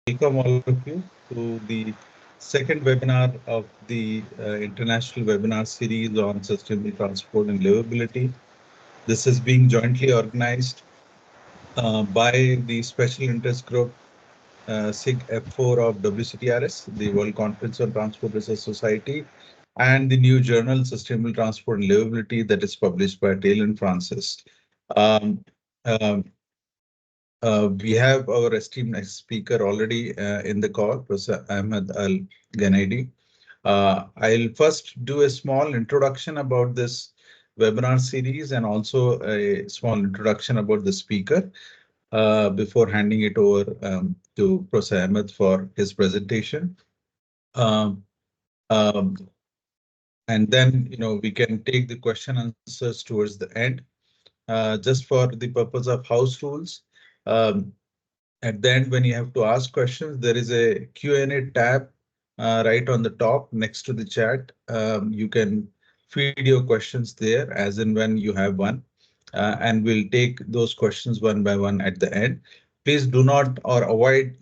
Welcome all of you to the second webinar of the International Webinar Series on Sustainable Transport and Livability. This is being jointly organized by the Special Interest Group SIG F4 of WCTRS, the World Conference on Transport Research Society, and the new journal Sustainable Transport and Livability that is published by Taylor and Francis. Um, um, we have our esteemed next speaker already in the call, Professor Ahmed El-Geneidy. I'll first do a small introduction about this webinar series and also a small introduction about the speaker before handing it over to Professor Ahmed for his presentation. Um, um, and then, we can take the question answers towards the end. Just for the purpose of house rules, um, at the end, when you have to ask questions, there is a Q&A tab right on the top next to the chat. You can feed your questions there as and when you have one, and we'll take those questions one by one at the end. Please do not or avoid,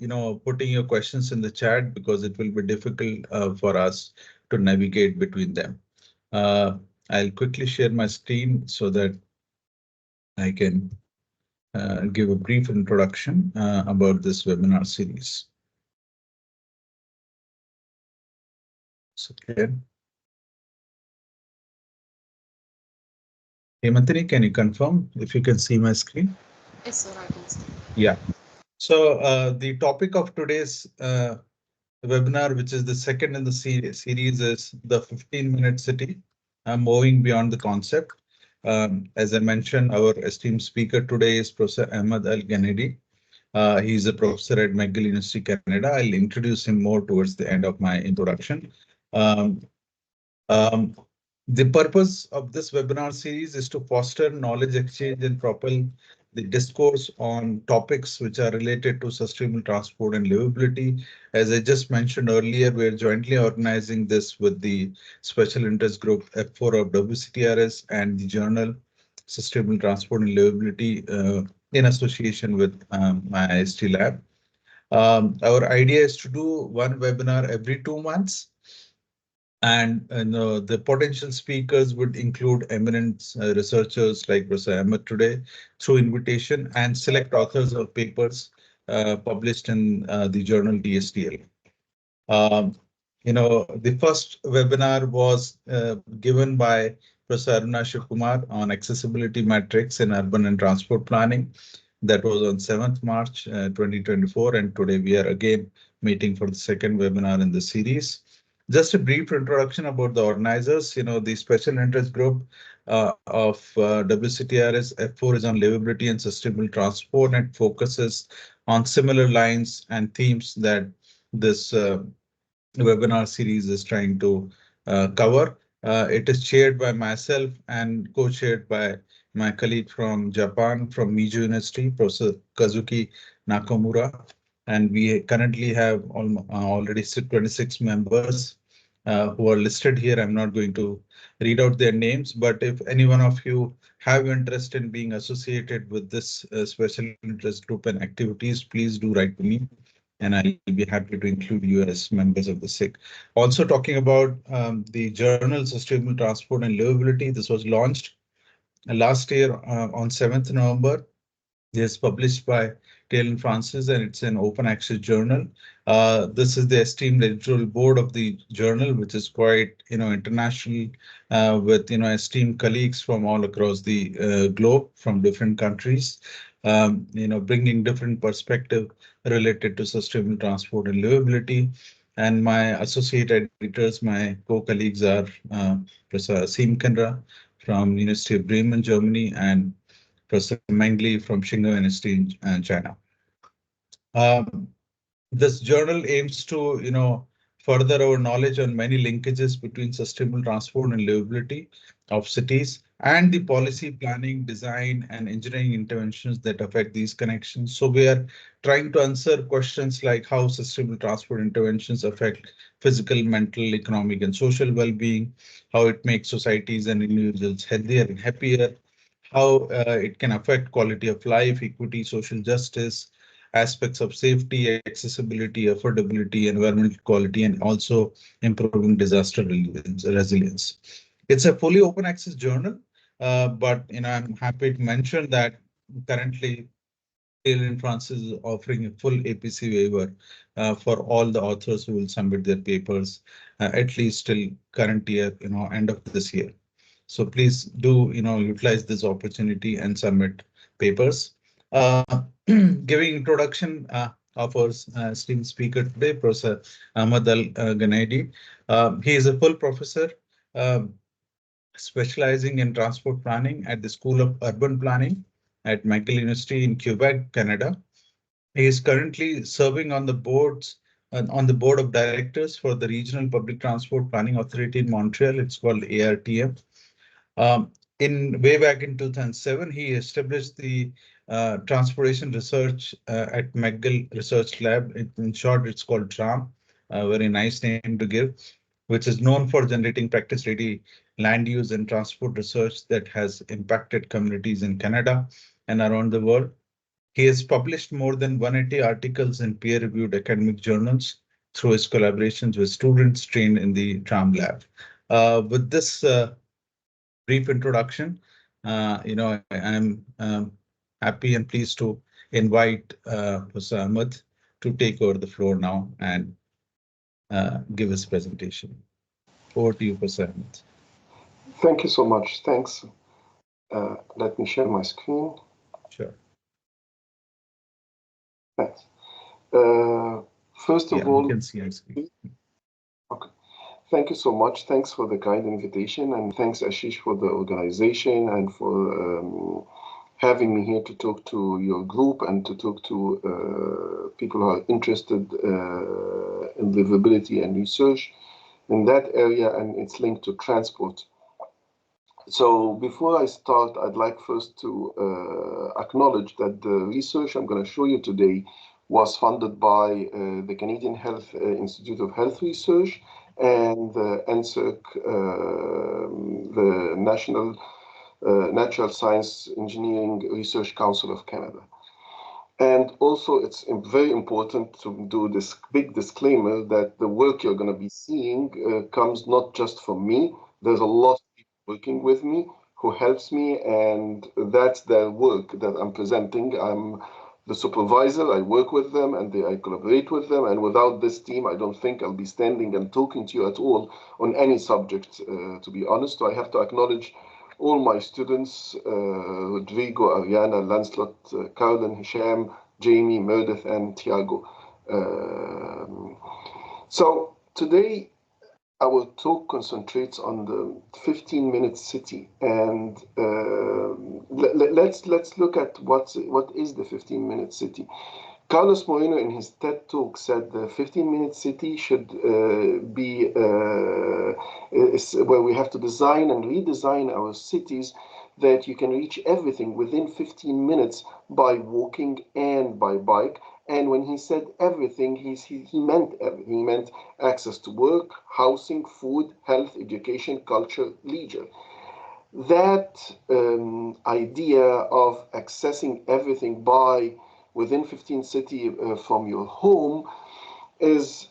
putting your questions in the chat because it will be difficult for us to navigate between them. I'll quickly share my screen so that I can give a brief introduction about this webinar series. So, Hemantini, can you confirm if you can see my screen? Yes, sir, I can see. Yeah. So the topic of today's webinar, which is the second in the series, is the 15-minute city, moving beyond the concept. As I mentioned, our esteemed speaker today is Professor Ahmed El-Geneidy. He's a professor at McGill University, Canada. I'll introduce him more towards the end of my introduction. Um, um, the purpose of this webinar series is to foster knowledge exchange and propel the discourse on topics which are related to sustainable transport and livability. As I just mentioned earlier, we're jointly organizing this with the Special Interest Group F4 of WCTRS and the journal Sustainable Transport and Livability in association with my IISc lab. Our idea is to do one webinar every 2 months. And the potential speakers would include eminent researchers like Professor Ahmed today through invitation and select authors of papers published in the journal TSTL. Um, the first webinar was given by Professor Aruna Kumar on accessibility metrics in urban and transport planning. That was on 7th March 2024, and today we are again meeting for the second webinar in the series. Just a brief introduction about the organizers. The special interest group of WCTRS F4 is on livability and sustainable transport and focuses on similar lines and themes that this webinar series is trying to cover. It is chaired by myself and co-chaired by my colleague from Japan, from Miju University, Professor Kazuki Nakamura. And we currently have already 26 members who are listed here. I'm not going to read out their names, but if any one of you have interest in being associated with this special interest group and activities, please do write to me and I'll be happy to include you as members of the SIG. Also talking about the journal Sustainable Transport and Livability. This was launched last year on 7th November. It is published by Taylor and Francis, and it's an open access journal. This is the esteemed editorial board of the journal, which is quite, international, with, esteemed colleagues from all across the globe, from different countries, bringing different perspective related to sustainable transport and livability. And my associate editors, my co-colleagues are Professor Asim Kanra from University of Bremen, Germany, and Professor Mengli from Shingo University in China. Um, this journal aims to, further our knowledge on many linkages between sustainable transport and livability of cities and the policy planning, design, and engineering interventions that affect these connections. So we are trying to answer questions like how sustainable transport interventions affect physical, mental, economic, and social well-being, how it makes societies and individuals healthier and happier, how it can affect quality of life, equity, social justice, aspects of safety, accessibility, affordability, environmental quality, and also improving disaster resilience. It's a fully open access journal, but I'm happy to mention that currently Taylor and Francis is offering a full APC waiver for all the authors who will submit their papers at least till current year, end of this year. So please do, utilize this opportunity and submit papers. Uh, Giving introduction of our esteemed speaker today, Professor Ahmed El-Geneidy. He is a full professor specializing in transport planning at the School of Urban Planning at McGill University in Quebec, Canada. He is currently serving on the board of directors for the Regional Public Transport Planning Authority in Montreal. It's called ARTM. In way back in 2007, he established the transportation research at McGill Research Lab. In short, it's called TRAM, a very nice name to give, which is known for generating practice-ready land use and transport research that has impacted communities in Canada and around the world. He has published more than 180 articles in peer-reviewed academic journals through his collaborations with students trained in the TRAM lab. With this brief introduction, I'm happy and pleased to invite Professor Ahmed to take over the floor now and give his presentation. Over to you, Professor Ahmed. Thank you so much. Thanks. Let me share my screen. Sure. Thanks. First of all, you can see our screen. Okay. Thank you so much. Thanks for the kind invitation, and thanks Ashish for the organization and for having me here to talk to your group and to talk to people who are interested in livability and research in that area, and it's linked to transport. So before I start, I'd like first to acknowledge that the research I'm going to show you today was funded by the Canadian Health Institute of Health Research and the NSERC, the National Natural Science Engineering Research Council of Canada. And also, it's very important to do this big disclaimer that the work you're going to be seeing comes not just from me. There's a lot of people working with me who helps me, and that's their work that I'm presenting. I'm the supervisor, I work with them, and I collaborate with them. And without this team, I don't think I'll be standing and talking to you at all on any subject, to be honest. So I have to acknowledge all my students, Rodrigo, Ariana, Lancelot, Carolyn, Hisham, Jamie, Meredith, and Tiago. So today, our talk concentrates on the 15-minute city, and let's look at what is the 15-minute city. Carlos Moreno in his TED talk said the 15-minute city should be where we have to design and redesign our cities that you can reach everything within 15 minutes by walking and by bike. And when he said everything, he meant everything. He meant access to work, housing, food, health, education, culture, leisure. That idea of accessing everything by within 15 cities from your home is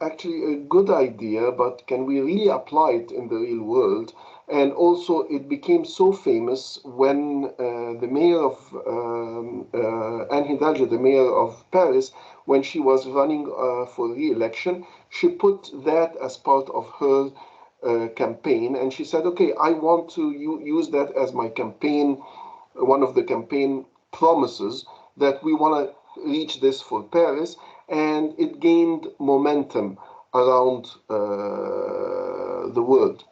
actually a good idea, but can we really apply it in the real world? And also, it became so famous when the mayor of Anne Hidalgo, the mayor of Paris, when she was running for re-election, she put that as part of her campaign, and she said, "Okay, I want to use that as my campaign, one of the campaign promises that we want to reach this for Paris," and it gained momentum around the world.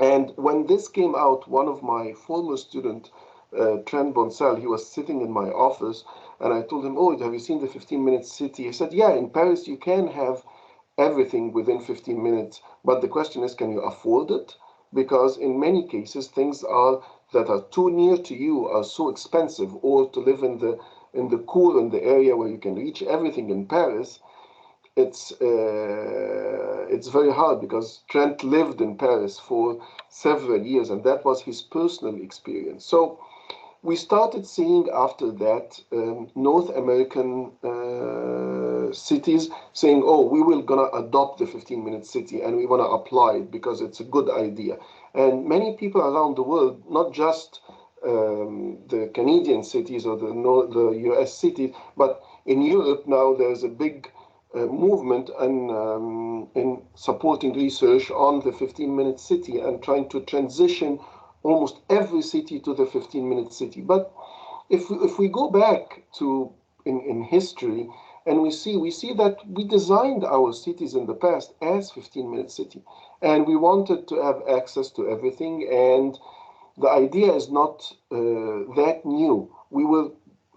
And when this came out, one of my former students, Trent Bonsal, he was sitting in my office, and I told him, "Oh, have you seen the 15-minute city?" He said, "Yeah, in Paris you can have everything within 15 minutes, but the question is, can you afford it? Because in many cases, things that are too near to you are so expensive, or to live in the core, in the area where you can reach everything in Paris, it's very hard," because Trent lived in Paris for several years, and that was his personal experience. So We started seeing after that North American cities saying, oh, we will gonna adopt the 15-minute city and we wanna apply it because it's a good idea. And many people around the world, not just the Canadian cities or the US cities, but in Europe now there's a big movement in supporting research on the 15-minute city and trying to transition almost every city to the 15-minute city. But if we go back to in history and we see that we designed our cities in the past as 15-minute city, and we wanted to have access to everything, and the idea is not that new. We were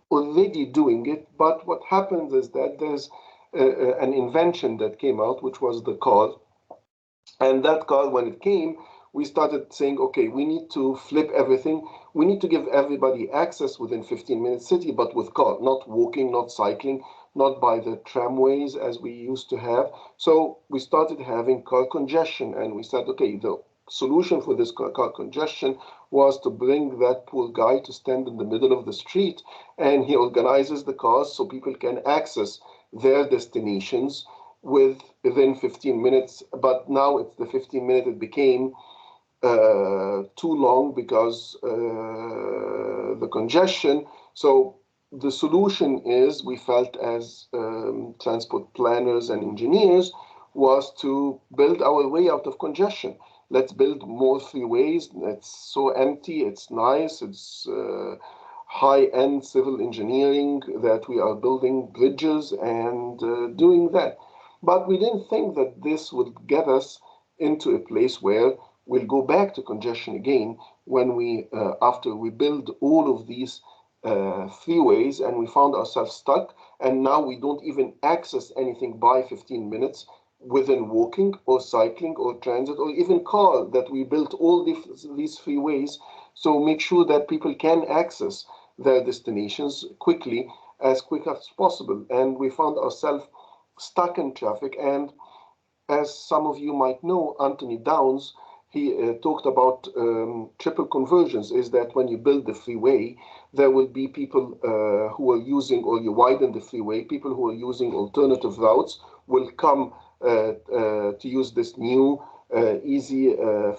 already doing it, but what happens is that there's an invention that came out, which was the car. And that car, when it came, we started saying, okay, we need to flip everything. We need to give everybody access within 15-minute city, but with car, not walking, not cycling, not by the tramways as we used to have. So we started having car congestion, and we said, okay, the solution for this car congestion was to bring that poor guy to stand in the middle of the street, and he organizes the cars so people can access their destinations within 15 minutes. But now it's the 15-minute, it became too long because the congestion. So the solution is, we felt as transport planners and engineers, was to build our way out of congestion. Let's build more freeways. It's so empty, it's nice, it's high-end civil engineering that we are building bridges and doing that. But we didn't think that this would get us into a place where we'll go back to congestion again when we, after we build all of these freeways, and we found ourselves stuck, and now we don't even access anything by 15 minutes within walking or cycling or transit or even car, that we built all these freeways. So make sure that people can access their destinations quickly, as quick as possible. And we found ourselves stuck in traffic. And as some of you might know, Anthony Downs, he talked about triple conversions, is that when you build the freeway, there will be people who are using, or you widen the freeway, people who are using alternative routes will come to use this new easy,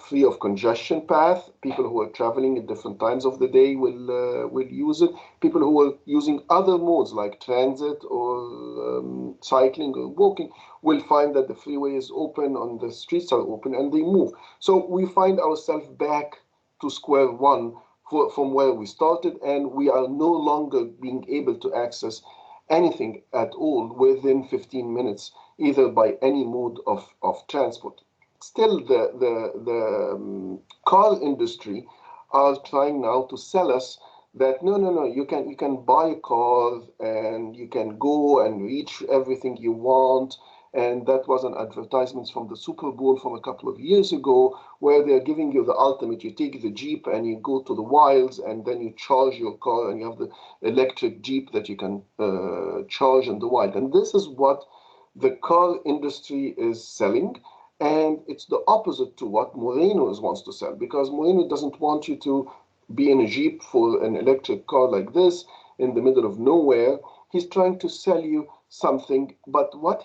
free of congestion path. People who are traveling at different times of the day will use it. People who are using other modes like transit or cycling or walking will find that the freeway is open, and the streets are open, and they move. So we find ourselves back to square one from where we started, and we are no longer being able to access anything at all within 15 minutes, either by any mode of transport. Still, the car industry are trying now to sell us that no, you can buy a car and you can go and reach everything you want. And that was an advertisement from the Super Bowl from a couple of years ago, where they're giving you the ultimate. You take the Jeep and you go to the wilds, and then you charge your car, and you have the electric Jeep that you can charge in the wild. And this is what the car industry is selling. And it's the opposite to what Moreno wants to sell, because Moreno doesn't want you to be in a Jeep for an electric car like this in the middle of nowhere. He's trying to sell you something, but what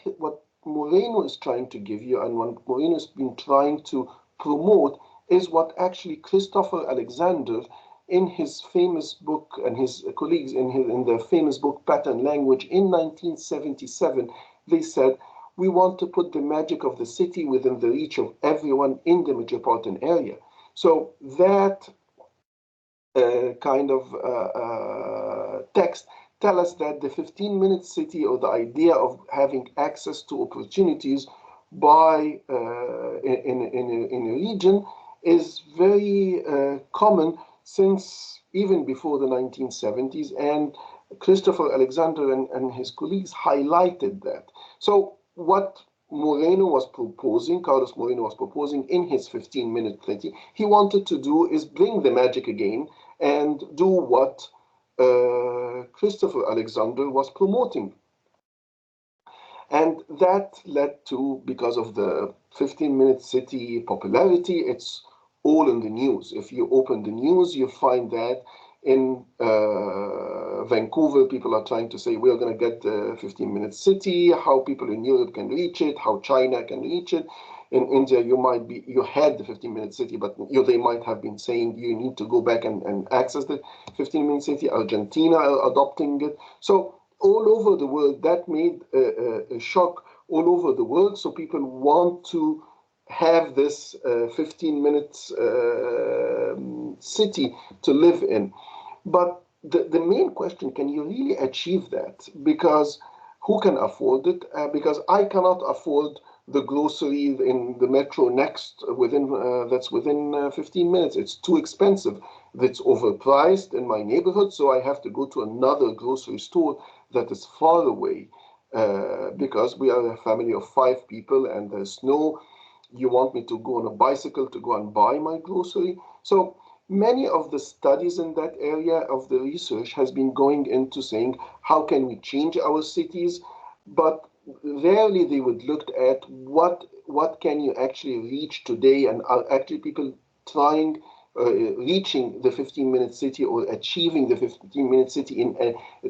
Moreno is trying to give you, and what Moreno has been trying to promote, is what actually Christopher Alexander, in his famous book, and his colleagues in their famous book Pattern Language in 1977, they said, we want to put the magic of the city within the reach of everyone in the metropolitan area. So that kind of text tell us that the 15-minute city, or the idea of having access to opportunities by in a region, is very common since even before the 1970s, and Christopher Alexander and his colleagues highlighted that. So what Moreno was proposing, Carlos Moreno was proposing in his 15-minute city, he wanted to do is bring the magic again and do what Christopher Alexander was promoting. And that led to, because of the 15-minute city popularity, it's all in the news. If you open the news, you find that In Vancouver, people are trying to say we're going to get a 15-minute city, how people in Europe can reach it, how China can reach it. In India, you had the 15-minute city, but they might have been saying you need to go back and access the 15-minute city. Argentina are adopting it. So all over the world, that made a shock all over the world. So people want to have this 15 minutes city to live in. But the main question, can you really achieve that? Because who can afford it? Because I cannot afford the grocery in the metro next that's within 15 minutes. It's too expensive. It's overpriced in my neighborhood, so I have to go to another grocery store that is far away because we are a family of 5 people and there's no, you want me to go on a bicycle to go and buy my grocery. So many of the studies in that area of the research has been going into saying, how can we change our cities? But rarely they would look at what can you actually reach today, and are actually people trying reaching the 15-minute city or achieving the 15-minute city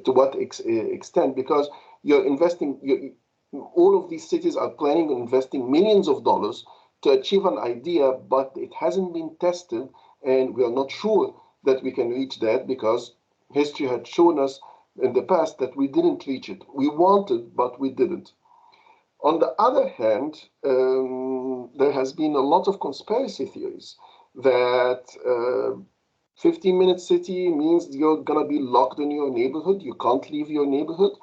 to what extent? Because you're investing, all of these cities are planning on investing millions of dollars to achieve an idea, but it hasn't been tested, and we are not sure that we can reach that because history had shown us in the past that we didn't reach it. We wanted, but we didn't. On the other hand, there has been a lot of conspiracy theories that 15-minute city means you're going to be locked in your neighborhood. You can't leave your neighborhood.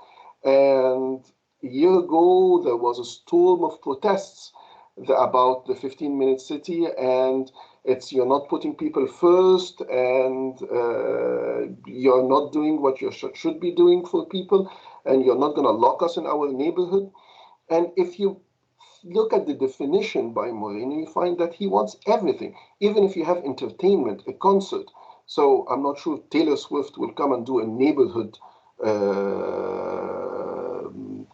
And a year ago, there was a storm of protests about the 15-minute city, and you're not putting people first, and you're not doing what you should be doing for people, and you're not going to lock us in our neighborhood. And if you look at the definition by Moreno, you find that he wants everything, even if you have entertainment, a concert. So I'm not sure Taylor Swift will come and do a neighborhood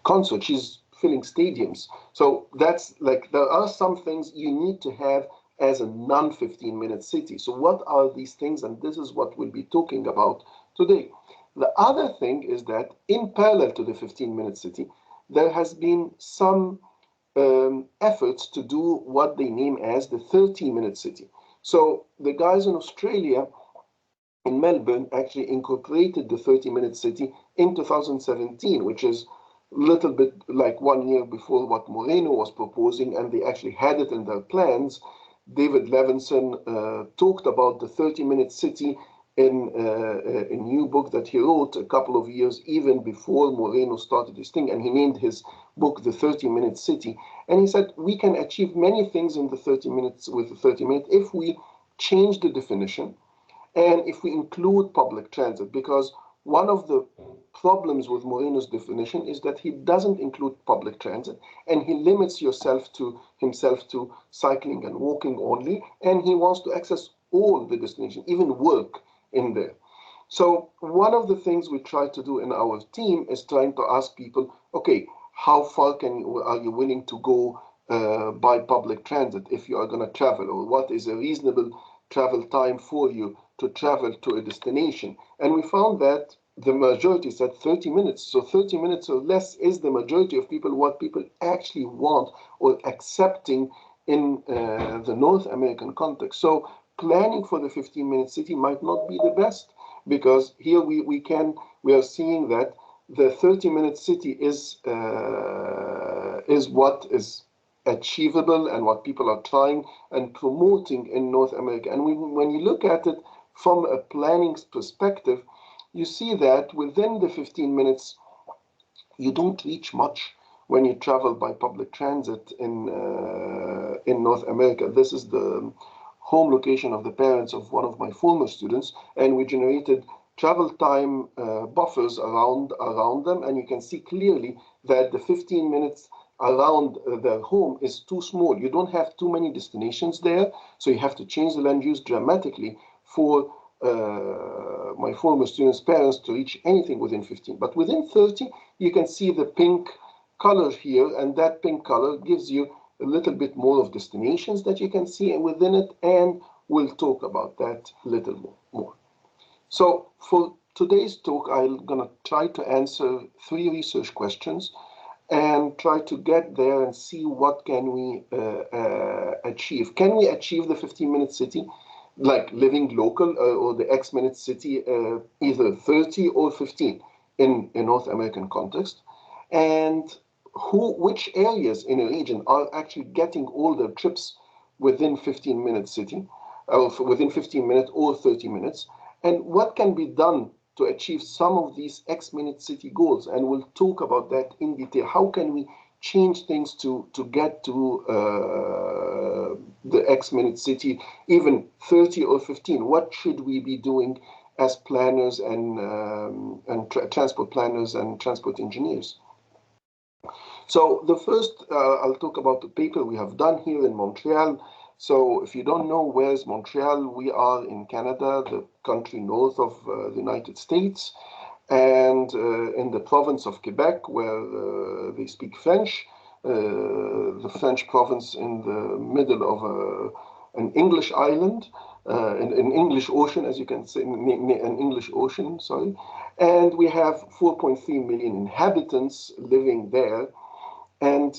concert. She's filling stadiums. So that's like, there are some things you need to have as a non-15-minute city. So what are these things? And this is what we'll be talking about today. The other thing is that in parallel to the 15-minute city, there has been some efforts to do what they name as the 30-minute city. So the guys in Australia, in Melbourne, actually incorporated the 30-minute city in 2017, which is a little bit like 1 year before what Moreno was proposing, and they actually had it in their plans. David Levinson talked about the 30-minute city in a new book that he wrote a couple of years even before Moreno started his thing, and he named his book The 30-Minute City. And he said we can achieve many things in the 30 minutes with the 30-minute if we change the definition and if we include public transit, because one of the problems with Moreno's definition is that he doesn't include public transit, and he limits himself to cycling and walking only, and he wants to access all the destinations, even work in there. So one of the things we try to do in our team is trying to ask people, okay, how far are you willing to go by public transit if you are going to travel, or what is a reasonable travel time for you to travel to a destination? And we found that the majority said 30 minutes. So 30 minutes or less is the majority of people, what people actually want or accepting in the North American context. So planning for the 15-minute city might not be the best, because here we are seeing that the 30-minute city is what is achievable and what people are trying and promoting in North America. And when you look at it from a planning perspective, you see that within the 15 minutes, you don't reach much when you travel by public transit in North America. This is the home location of the parents of one of my former students, and we generated travel time buffers around them, and you can see clearly that the 15 minutes around their home is too small. You don't have too many destinations there, so you have to change the land use dramatically for my former students' parents to reach anything within 15. But within 30, you can see the pink color here, and that pink color gives you a little bit more of destinations that you can see within it, and we'll talk about that a little more. So for today's talk, I'm going to try to answer 3 research questions and try to get there and see what can we achieve. Can we achieve the 15-minute city, like living local, or the X-minute city, either 30 or 15 in a North American context? And which areas in a region are actually getting all their trips within 15-minute city, or within 15 minutes or 30 minutes? And what can be done to achieve some of these X-minute city goals? And we'll talk about that in detail. How can we change things to get to the X-minute city, even 30 or 15? What should we be doing as planners and transport planners and transport engineers? So the first, I'll talk about the paper we have done here in Montreal. So if you don't know where's Montreal, we are in Canada, the country north of the United States, and in the province of Quebec, where they speak French, the French province in the middle of an English island, an English ocean, as you can say, an English ocean, sorry. And we have 4.3 million inhabitants living there. And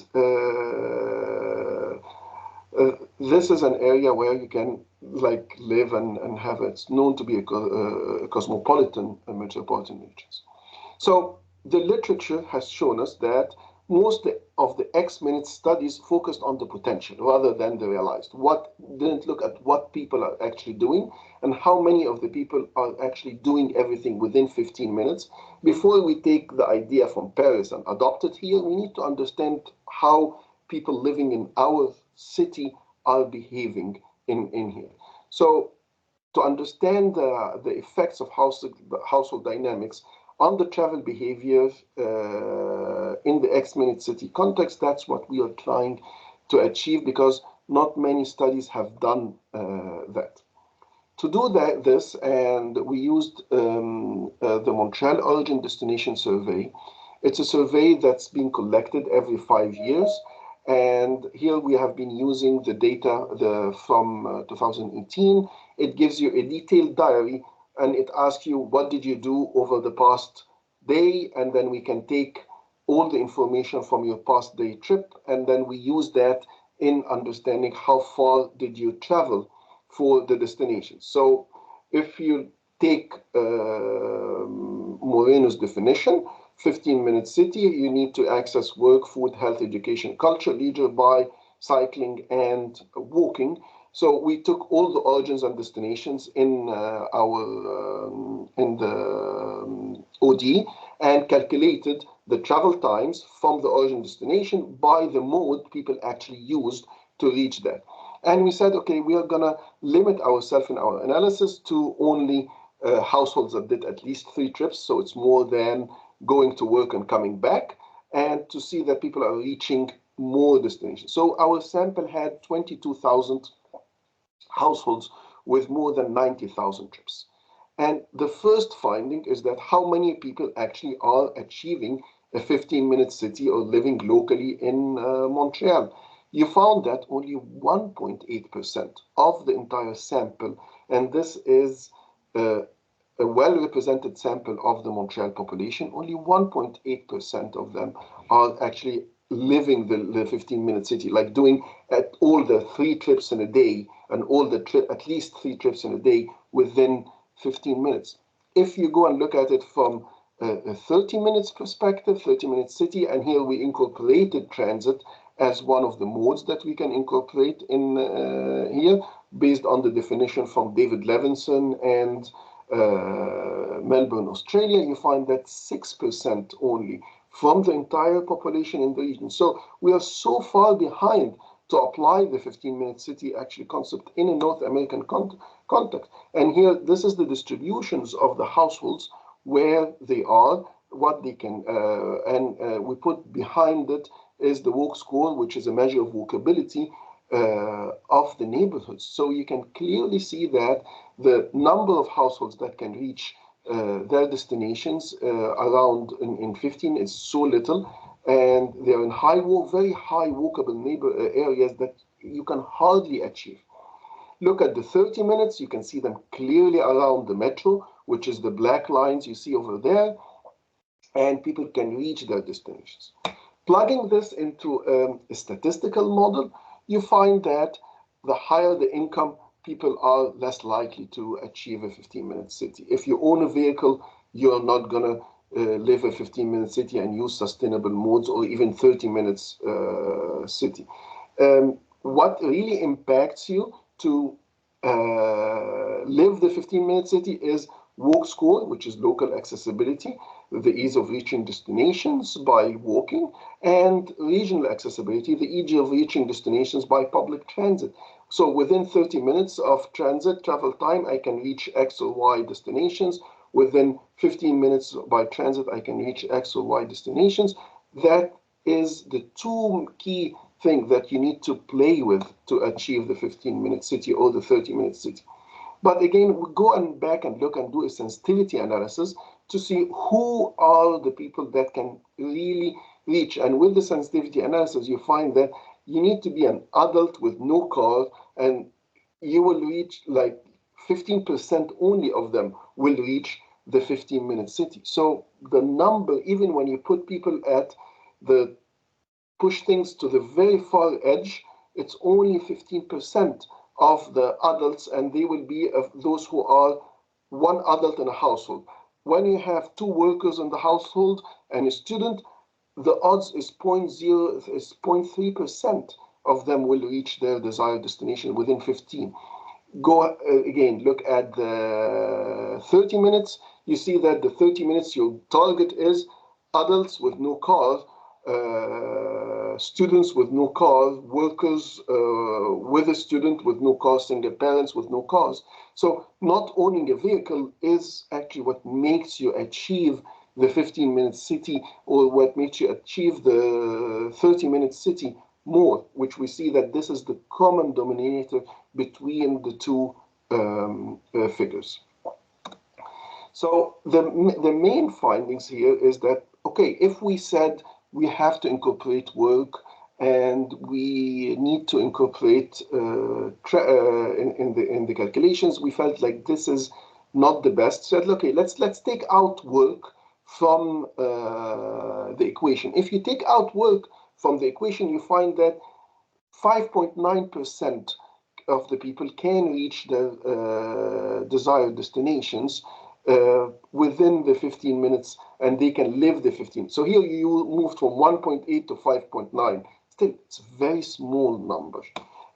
this is an area where you can like live and have, it's known to be a cosmopolitan metropolitan regions. So the literature has shown us that most of the X-minute studies focused on the potential rather than the realized. What didn't look at what people are actually doing and how many of the people are actually doing everything within 15 minutes. Before we take the idea from Paris and adopt it here, we need to understand how people living in our city are behaving in here. So to understand the effects of household dynamics on the travel behavior in the X-minute city context, that's what we are trying to achieve, because not many studies have done that. To do this, and we used the Montreal Origin Destination Survey. It's a survey that's been collected every 5 years. And here we have been using the data from 2018. It gives you a detailed diary, and it asks you, what did you do over the past day? And then we can take all the information from your past day trip, and then we use that in understanding how far did you travel for the destination. So if you take Moreno's definition, 15-minute city, you need to access work, food, health, education, culture, leisure by cycling and walking. So we took all the origins and destinations in the OD and calculated the travel times from the origin destination by the mode people actually used to reach that. And we said, okay, we are going to limit ourselves in our analysis to only households that did at least 3 trips. So it's more than going to work and coming back, and to see that people are reaching more destinations. So our sample had 22,000 households with more than 90,000 trips. And the first finding is that how many people actually are achieving a 15-minute city or living locally in Montreal. You found that only 1.8% of the entire sample, and this is a well-represented sample of the Montreal population, only 1.8% of them are actually living the 15-minute city, like doing at all the 3 trips in a day and all the at least 3 trips in a day within 15 minutes. If you go and look at it from a 30 minutes perspective, 30-minute city, and here we incorporated transit as one of the modes that we can incorporate in here, based on the definition from David Levinson and Melbourne, Australia, you find that 6% only from the entire population in the region. So we are so far behind to apply the 15-minute city actually concept in a North American context. And here, this is the distributions of the households, where they are, what they can, and we put behind it is the walk score, which is a measure of walkability of the neighborhoods. So you can clearly see that the number of households that can reach their destinations around in 15 is so little, and they're in very high walkable neighbor areas that you can hardly achieve. Look at the 30 minutes, you can see them clearly around the metro, which is the black lines you see over there, and people can reach their destinations. Plugging this into a statistical model, you find that the higher the income, people are less likely to achieve a 15-minute city. If you own a vehicle, you're not going to live a 15-minute city and use sustainable modes, or even 30 minutes city. What really impacts you to live the 15-minute city is walk score, which is local accessibility, the ease of reaching destinations by walking, and regional accessibility, the ease of reaching destinations by public transit. So within 30 minutes of transit travel time, I can reach X or Y destinations. Within 15 minutes by transit, I can reach X or Y destinations. That is the two key things that you need to play with to achieve the 15-minute city or the 30-minute city. But again, we go back and look and do a sensitivity analysis to see who are the people that can really reach. And with the sensitivity analysis, you find that you need to be an adult with no car, and you will reach like 15% only of them will reach the 15-minute city. So the number, even when you put people at the push things to the very far edge, it's only 15% of the adults, and they will be of those who are one adult in a household. When you have two workers in the household and a student, the odds is 0.3% of them will reach their desired destination within 15. Go again, look at the 30 minutes. You see that the 30 minutes, your target is adults with no cars, students with no cars, workers with a student with no cars, single parents with no cars. So not owning a vehicle is actually what makes you achieve the 15-minute city, or what makes you achieve the 30-minute city more, which we see that this is the common denominator between the two figures. So the main findings here is that, okay, if we said we have to incorporate work and we need to incorporate in the calculations, we felt like this is not the best. So, okay, let's take out work from the equation. If you take out work from the equation, you find that 5.9% of the people can reach their desired destinations within the 15 minutes, and they can live the 15. So here you moved from 1.8 to 5.9. Still, it's a very small number.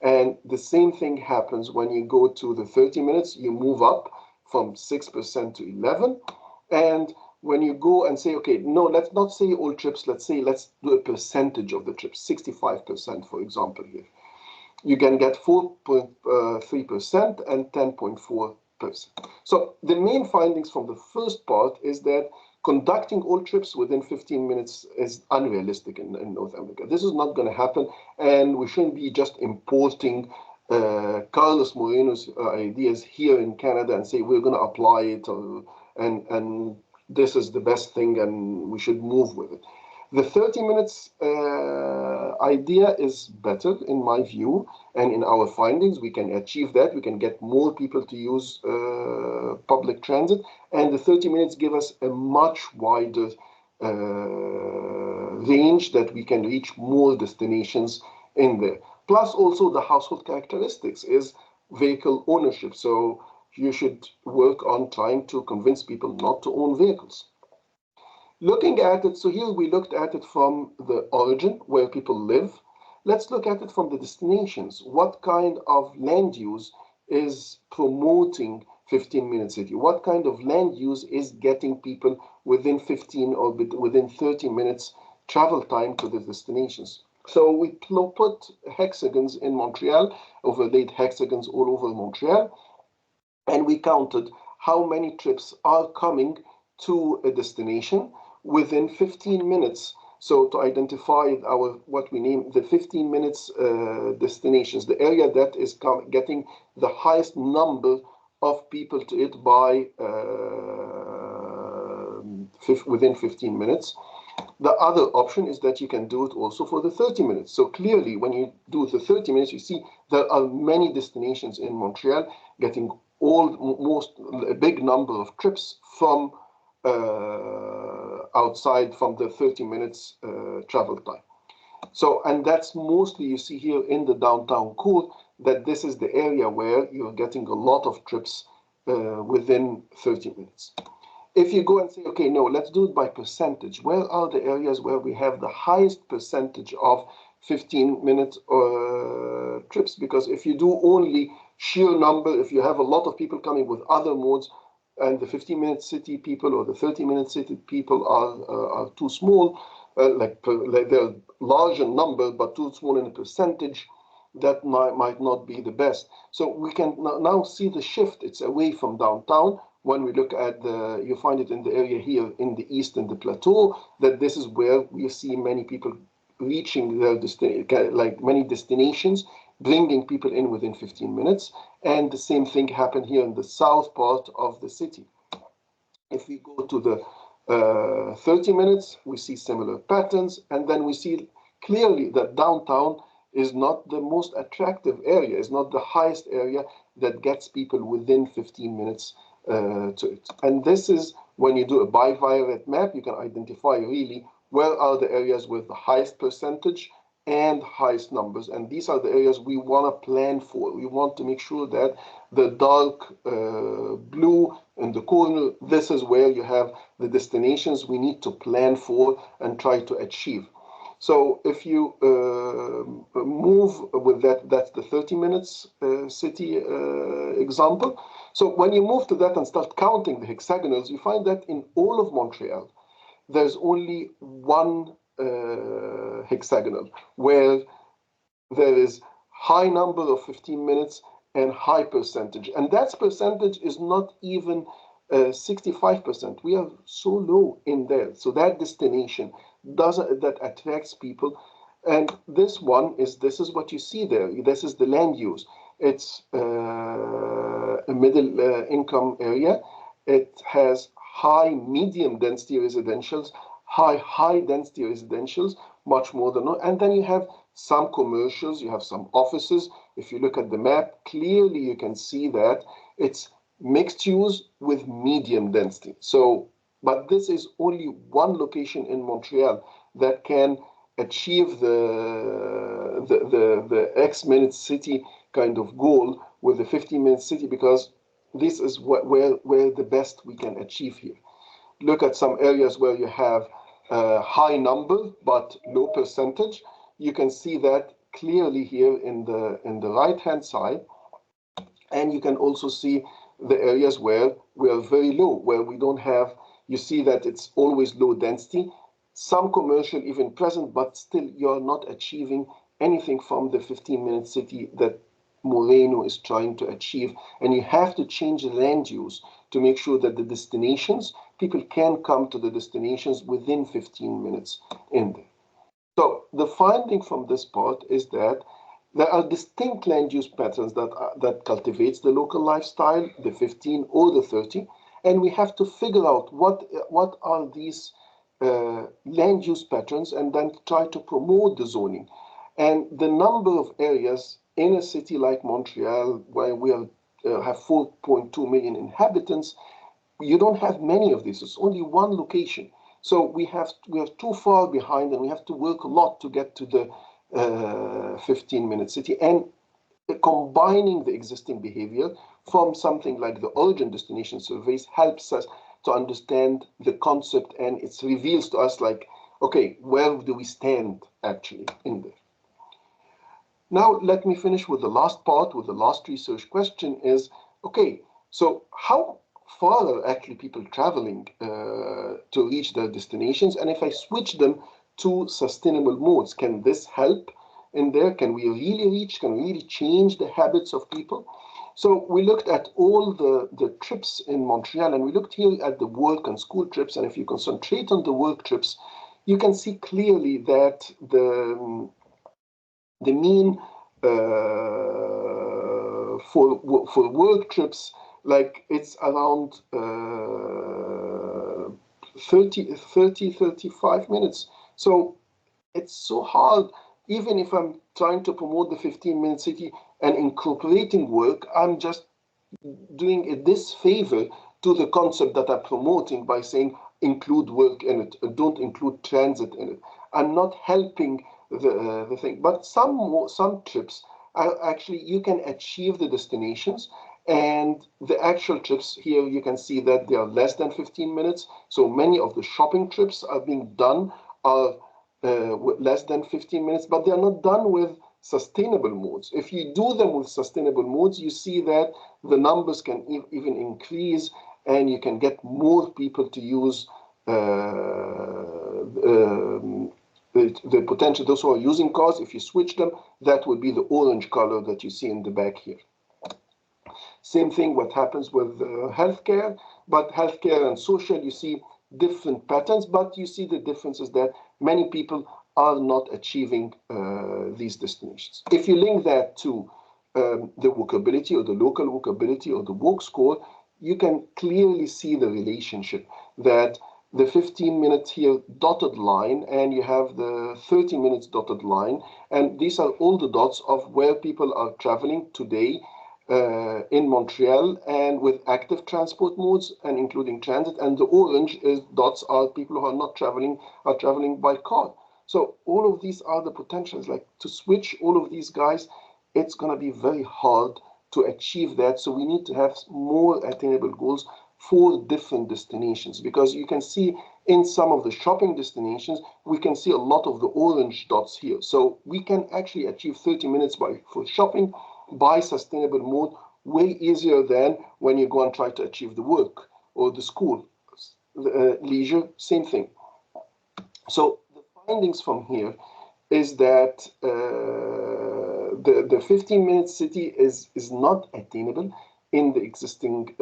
And the same thing happens when you go to the 30 minutes, you move up from 6% to 11. And when you go and say, okay, no, let's not say all trips, let's do a percentage of the trips, 65%, for example, here. You can get 4.3% and 10.4%. So the main findings from the first part is that conducting all trips within 15 minutes is unrealistic in North America. This is not going to happen, and we shouldn't be just importing Carlos Moreno's ideas here in Canada and say we're going to apply it, and this is the best thing and we should move with it. The 30 minutes idea is better in my view, and in our findings we can achieve that. We can get more people to use public transit, and the 30 minutes give us a much wider range that we can reach more destinations in there. Plus also the household characteristics is vehicle ownership. So you should work on trying to convince people not to own vehicles. Looking at it, so here we looked at it from the origin, where people live. Let's look at it from the destinations. What kind of land use is promoting 15-minute city? What kind of land use is getting people within 15 or within 30 minutes travel time to the destinations? So we put hexagons in Montreal, overlaid hexagons all over Montreal, and we counted how many trips are coming to a destination within 15 minutes. So to identify our, what we name the 15 minutes destinations, the area that is getting the highest number of people to it by within 15 minutes. The other option is that you can do it also for the 30 minutes. So clearly, when you do the 30 minutes, you see there are many destinations in Montreal getting a big number of trips from outside from the 30 minutes travel time. So, and that's mostly you see here in the downtown core, that this is the area where you're getting a lot of trips within 30 minutes. If you go and say, okay, no, let's do it by percentage. Where are the areas where we have the highest percentage of 15-minute trips? Because if you do only sheer number, if you have a lot of people coming with other modes, and the 15-minute city people or the 30-minute city people are too small, like they're large in number but too small in percentage, that might not be the best. So we can now see the shift. It's away from downtown. When we look at you find it in the area here in the east in the plateau, that this is where we see many people reaching their like many destinations, bringing people in within 15 minutes. And the same thing happened here in the south part of the city. If we go to the 30 minutes, we see similar patterns. And then we see clearly that downtown is not the most attractive area, is not the highest area that gets people within 15 minutes to it. And this is when you do a bivariate map, you can identify really where are the areas with the highest percentage and highest numbers. And these are the areas we want to plan for. We want to make sure that the dark blue in the corner, this is where you have the destinations we need to plan for and try to achieve. So if you move with that, that's the 30 minutes city example. So when you move to that and start counting the hexagonals, you find that in all of Montreal, there's only one hexagonal where there is high number of 15 minutes and high percentage. And that percentage is not even 65%. We are so low in there. So that destination that attracts people. And this is what you see there. This is the land use. It's a middle income area. It has high medium density residentials, high density residentials, much more than, and then you have some commercials, you have some offices. If you look at the map, clearly you can see that it's mixed use with medium density. So, but this is only one location in Montreal that can achieve the X minute city kind of goal with the 15-minute city, because this is where the best we can achieve here. Look at some areas where you have high number but low percentage. You can see that clearly here in the right-hand side, and you can also see the areas where we are very low, where we don't have. You see that it's always low density, some commercial even present, but still you're not achieving anything from the 15-minute city that Moreno is trying to achieve. And you have to change the land use to make sure that the destinations, people can come to the destinations within 15 minutes in there. So the finding from this part is that there are distinct land use patterns that cultivates the local lifestyle, the 15 or the 30, and we have to figure out what are these land use patterns and then try to promote the zoning. And the number of areas in a city like Montreal, where we have 4.2 million inhabitants, you don't have many of these. It's only one location. So we are too far behind, and we have to work a lot to get to the 15-minute city. And combining the existing behavior from something like the origin destination surveys helps us to understand the concept, and it reveals to us, like, okay, where do we stand actually in there? Now, let me finish with the last part, with the last research question is, okay, so how far are actually people traveling to reach their destinations? And if I switch them to sustainable modes, can this help in there? Can we really reach, can we really change the habits of people? So we looked at all the trips in Montreal, and we looked here at the work and school trips. And if you concentrate on the work trips, you can see clearly that the mean for work trips, like it's around 35 minutes. So it's so hard. Even if I'm trying to promote the 15-minute city and incorporating work, I'm just doing a disfavor to the concept that I'm promoting by saying include work in it, don't include transit in it. I'm not helping the thing. But some trips are actually you can achieve the destinations, and the actual trips here you can see that they are less than 15 minutes. So many of the shopping trips are being done are less than 15 minutes, but they are not done with sustainable modes. If you do them with sustainable modes, you see that the numbers can even increase, and you can get more people to use the potential. Those who are using cars, if you switch them, that would be the orange color that you see in the back here. Same thing what happens with healthcare, but healthcare and social, you see different patterns, but you see the difference is that many people are not achieving these destinations. If you link that to the walkability or the local walkability or the walk score, you can clearly see the relationship that the 15 minutes here dotted line, and you have the 30 minutes dotted line, and these are all the dots of where people are traveling today in Montreal and with active transport modes and including transit. And the orange dots are people who are not traveling, are traveling by car. So all of these are the potentials. Like to switch all of these guys, it's going to be very hard to achieve that. So we need to have more attainable goals for different destinations, because you can see in some of the shopping destinations, we can see a lot of the orange dots here. So we can actually achieve 30 minutes for shopping by sustainable mode way easier than when you go and try to achieve the work or the school. Leisure, same thing. So the findings from here is that the 15-minute city is not attainable in the existing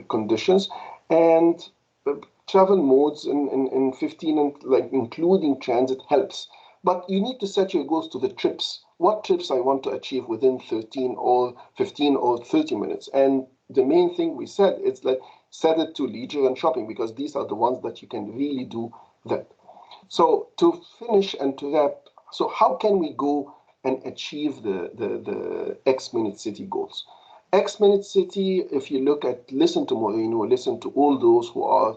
conditions, and travel modes in 15 and like including transit helps. But you need to set your goals to the trips. What trips I want to achieve within 13 or 15 or 30 minutes. And the main thing we said, it's like set it to leisure and shopping, because these are the ones that you can really do that. So to finish and to wrap, so how can we go and achieve the X minute city goals? X minute city, if you listen to Moreno, listen to all those who are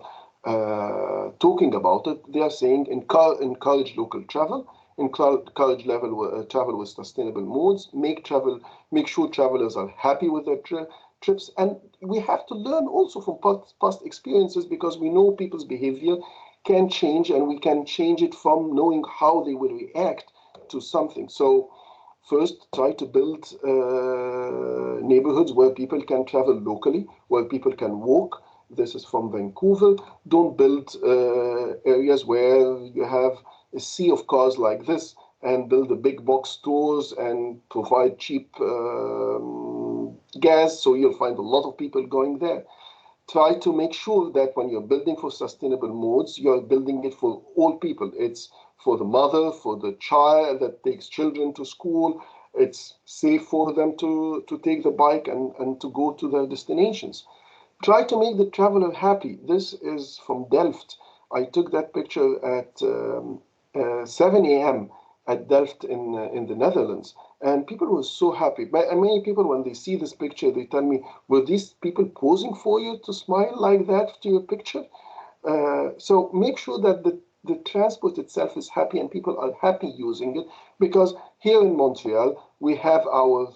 talking about it, they are saying encourage local travel, encourage travel with sustainable modes, make sure travelers are happy with their trips, and we have to learn also from past experiences, because we know people's behavior can change, and we can change it from knowing how they will react to something. So first, try to build neighborhoods where people can travel locally, where people can walk. This is from Vancouver. Don't build areas where you have a sea of cars like this, and build the big box stores and provide cheap gas, so you'll find a lot of people going there. Try to make sure that when you're building for sustainable modes, you're building it for all people. It's for the mother, for the child that takes children to school. It's safe for them to take the bike and to go to their destinations. Try to make the traveler happy. This is from Delft. I took that picture at 7 a.m. at Delft in the Netherlands, and people were so happy. And many people, when they see this picture, they tell me, were these people posing for you to smile like that to your picture? So make sure that the transport itself is happy and people are happy using it, because here in Montreal, we have our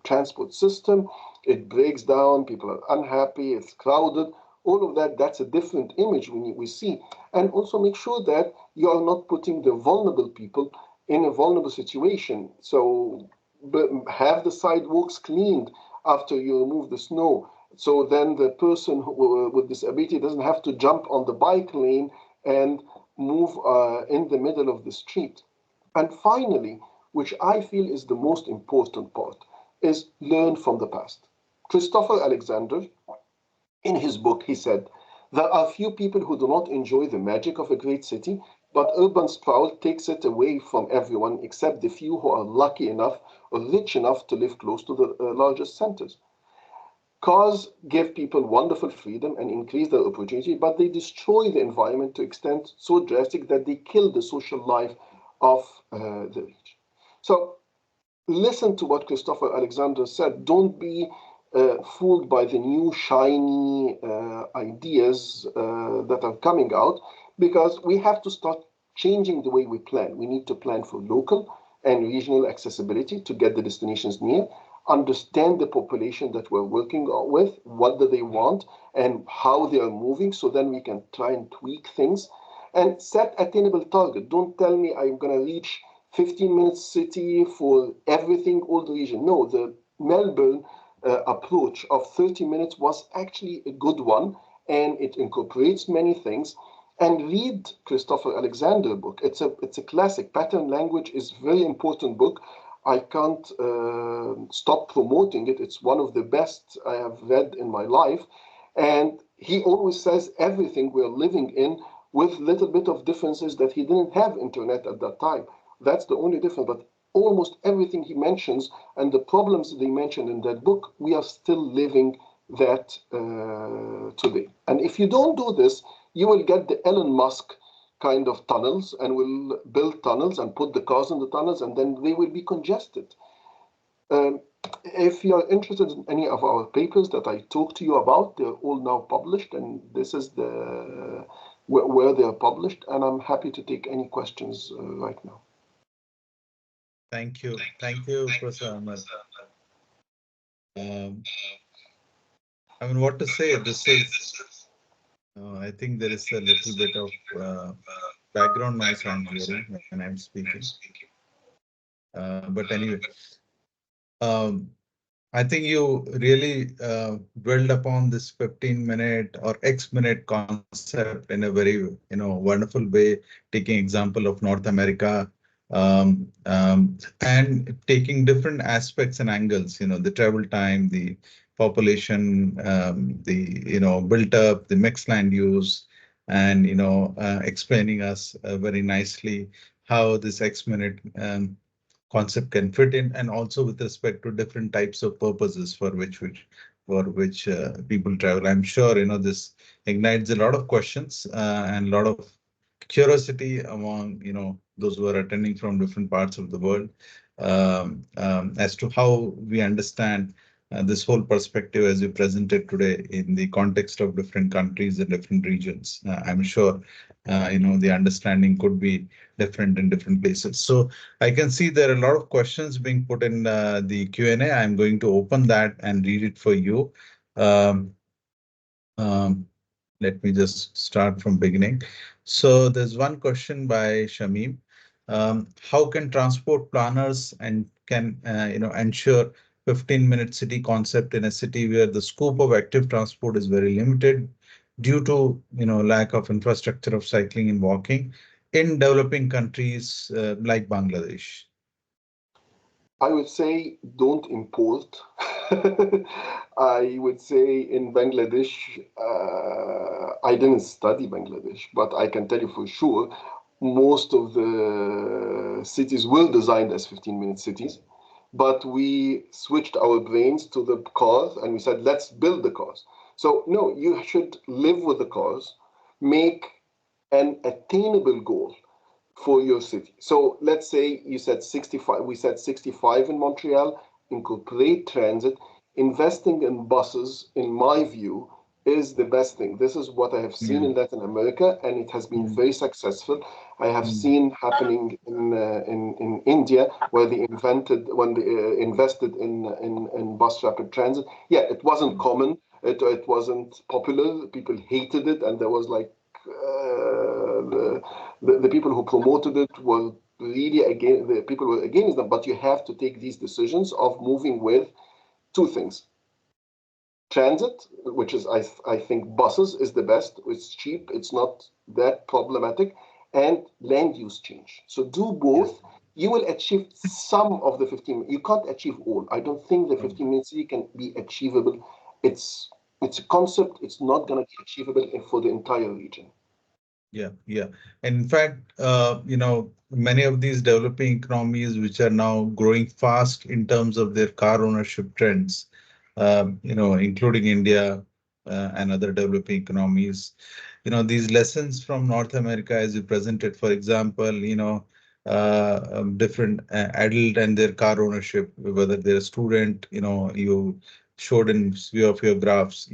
transport system. It breaks down, people are unhappy, it's crowded. All of that, that's a different image we see. And also make sure that you are not putting the vulnerable people in a vulnerable situation. So have the sidewalks cleaned after you remove the snow. So then the person with disability doesn't have to jump on the bike lane and move in the middle of the street. And finally, which I feel is the most important part, is learn from the past. Christopher Alexander, in his book, he said, there are few people who do not enjoy the magic of a great city, but urban sprawl takes it away from everyone except the few who are lucky enough or rich enough to live close to the largest centers. Cars give people wonderful freedom and increase their opportunity, but they destroy the environment to extent so drastic that they kill the social life of the rich. So listen to what Christopher Alexander said. Don't be fooled by the new shiny ideas that are coming out, because we have to start changing the way we plan. We need to plan for local and regional accessibility to get the destinations near, understand the population that we're working with, what do they want, and how they are moving, so then we can try and tweak things and set attainable target. Don't tell me I'm going to reach 15-minute city for everything, all the region. No, the Melbourne approach of 30 minutes was actually a good one, and it incorporates many things. And read Christopher Alexander book. It's a classic. Pattern language is very important book. I can't stop promoting it. It's one of the best I have read in my life. And he always says everything we're living in, with little bit of differences that he didn't have internet at that time. That's the only difference. But almost everything he mentions and the problems they mentioned in that book, we are still living that today. And if you don't do this, you will get the Elon Musk kind of tunnels, and will build tunnels and put the cars in the tunnels, and then they will be congested. Um, if you are interested in any of our papers that I talked to you about, they're all now published, and this is the where they are published, and I'm happy to take any questions right now. Thank you, Professor Ahmed. I mean, what to say? This is. I think there is a little bit of background noise I'm hearing when I'm speaking. But anyway, um, I think you really build upon this 15-minute or X-minute concept in a very, wonderful way, taking example of North America, and taking different aspects and angles, the travel time, the population, the, built up, the mixed land use, and, explaining us very nicely how this X-minute concept can fit in, and also with respect to different types of purposes for which people travel. I'm sure this ignites a lot of questions and a lot of curiosity among those who are attending from different parts of the world, as to how we understand this whole perspective as we presented today in the context of different countries and different regions. I'm sure the understanding could be different in different places. So I can see there are a lot of questions being put in the Q&A. I'm going to open that and read it for you. Um, um, Let me just start from beginning. So there's one question by Shamim. How can transport planners and can ensure 15-minute city concept in a city where the scope of active transport is very limited due to lack of infrastructure of cycling and walking in developing countries like Bangladesh? I would say don't import. I would say in Bangladesh, I didn't study Bangladesh, but I can tell you for sure, most of the cities were designed as 15-minute cities. But we switched our brains to the cars and we said, let's build the cars. So, no, you should live with the cars, make an attainable goal for your city. So let's say you said 65, we said 65 in Montreal, incorporate transit. Investing in buses, in my view, is the best thing. This is what I have seen Yeah. in Latin America, and it has been very successful. I have seen happening in India, where they invested in bus rapid transit. Yeah, it wasn't common. It wasn't popular. People hated it, and there was like the people who promoted it were really against, the people were against them. But you have to take these decisions of moving with two things: transit, which is I think buses is the best. It's cheap. It's not that problematic, and land use change. So do both. You will achieve some of the 15. You can't achieve all. I don't think the 15 minute city can be achievable. It's a concept. It's not going to be achievable for the entire region. Yeah. And in fact, many of these developing economies, which are now growing fast in terms of their car ownership trends, including India and other developing economies, these lessons from North America, as you presented, for example, different adult and their car ownership, whether they're a student, you showed in few of your graphs,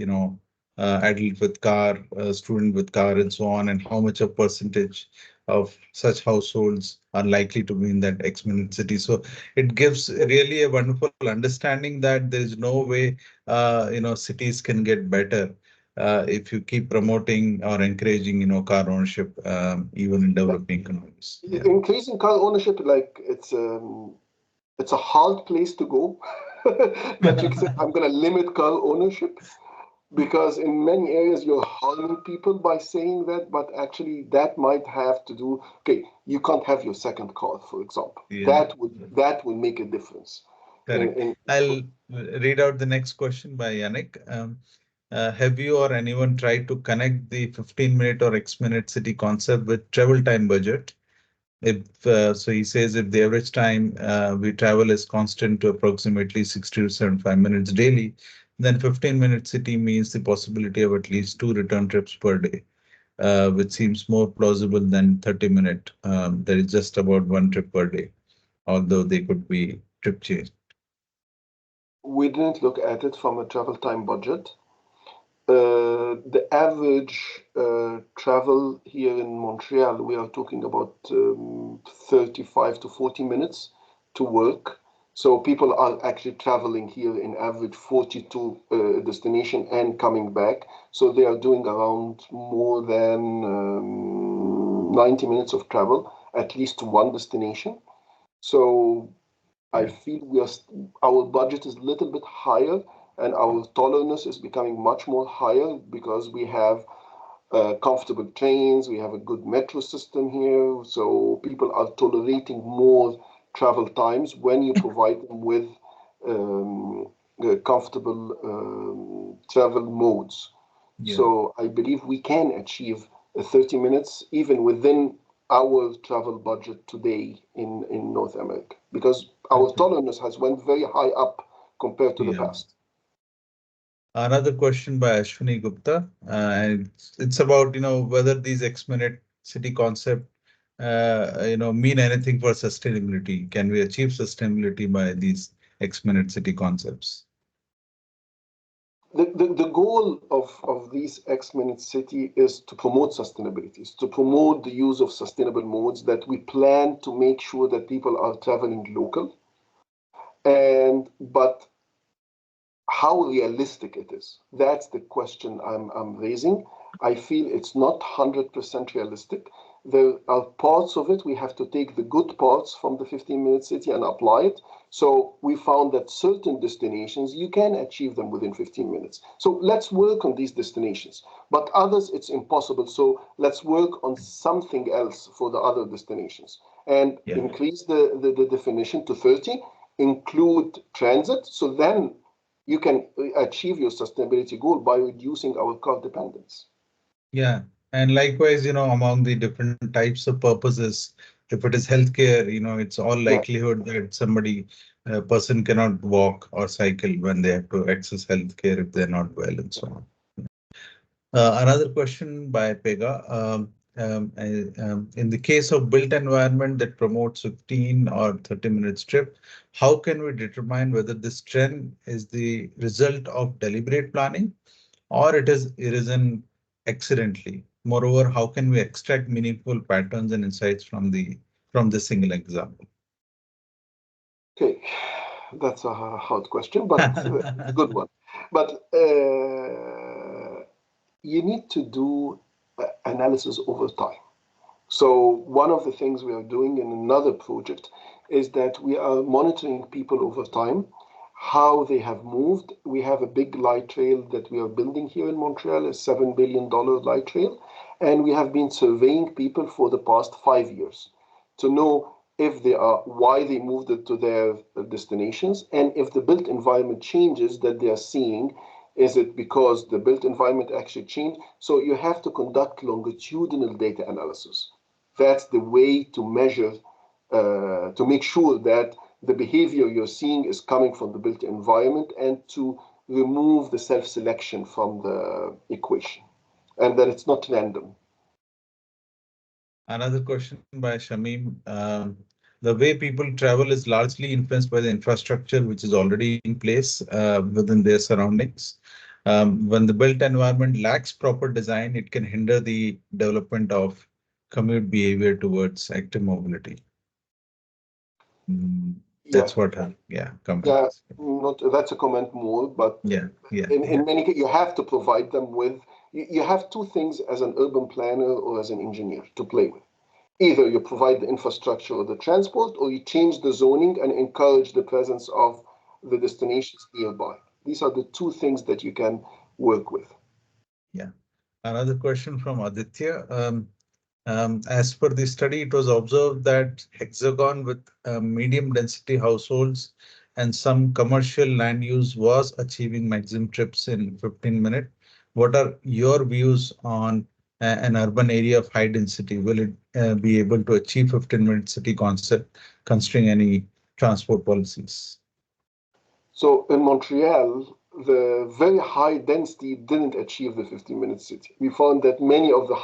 adult with car, student with car, and so on, and how much of percentage of such households are likely to be in that X-minute city. So it gives really a wonderful understanding that there is no way, cities can get better if you keep promoting or encouraging, car ownership, even in developing economies. Yeah. Increasing car ownership, like it's a hard place to go. That you say I'm going to limit car ownership, because in many areas you're harming people by saying that, but actually that might have to do. Okay, you can't have your second car, for example. Yeah. That would make a difference. Correct. I'll read out the next question by Yannick. Have you or anyone tried to connect the 15-minute or X-minute city concept with travel time budget? If so, he says if the average time we travel is constant to approximately 60 to 75 minutes daily, then 15-minute city means the possibility of at least 2 return trips per day, which seems more plausible than 30-minute. There is just about 1 trip per day, although they could be trip change. We didn't look at it from a travel time budget. The average travel here in Montreal, we are talking about 35 to 40 minutes to work. So people are actually traveling here in average 42 destination and coming back. So they are doing around more than 90 minutes of travel, at least to one destination. So I feel our budget is a little bit higher, and our tolerance is becoming much more higher because we have comfortable trains, we have a good metro system here, so people are tolerating more travel times when you provide them with comfortable travel modes. Yeah. So I believe we can achieve 30 minutes even within our travel budget today in North America, because our tolerance has went very high up compared to the Yeah. past. Another question by Ashwini Gupta, and it's about whether these X-minute city concept mean anything for sustainability. Can we achieve sustainability by these X-minute city concepts? The goal of these X-minute city is to promote sustainability, is to promote the use of sustainable modes, that we plan to make sure that people are traveling local. But how realistic it is, that's the question I'm raising. I feel it's not 100% realistic. There are parts of it, we have to take the good parts from the 15-minute city and apply it. So we found that certain destinations, you can achieve them within 15 minutes. So let's work on these destinations. But others, it's impossible. So let's work on something else for the other destinations and increase the definition to 30, include transit. So then you can achieve your sustainability goal by reducing our car dependence. Yeah, and likewise, among the different types of purposes, if it is healthcare, it's all likelihood that a person cannot walk or cycle when they have to access healthcare if they're not well, and so on. Another question by Pega. In the case of built environment that promotes 15 or 30 minutes trip, how can we determine whether this trend is the result of deliberate planning or it is arisen accidentally? Moreover, how can we extract meaningful patterns and insights from the single example? Okay, that's a hard question, but it's a good one. But you need to do analysis over time. So one of the things we are doing in another project is that we are monitoring people over time, how they have moved. We have a big light trail that we are building here in Montreal, a $7 billion light trail, and we have been surveying people for the past 5 years to know if they are, why they moved it to their destinations, and if the built environment changes that they are seeing, is it because the built environment actually changed? So you have to conduct longitudinal data analysis. That's the way to measure, to make sure that the behavior you're seeing is coming from the built environment, and to remove the self-selection from the equation, and that it's not random. Another question by Shamim. The way people travel is largely influenced by the infrastructure which is already in place within their surroundings. When the built environment lacks proper design, it can hinder the development of commute behavior towards active mobility. Yeah, That's what yeah, comment yeah, is. not that's a comment more, but Yeah, yeah, in yeah. many cases, you have to provide them with, you have two things as an urban planner or as an engineer to play with. Either you provide the infrastructure or the transport, or you change the zoning and encourage the presence of the destinations nearby. These are the two things that you can work with. Yeah. Another question from Aditya. As per the study, it was observed that Hexagon with medium density households and some commercial land use was achieving maximum trips in 15 minutes. What are your views on an urban area of high density? Will it be able to achieve 15-minute city concept considering any transport policies? So in Montreal, the very high density didn't achieve the 15-minute city. We found that many of the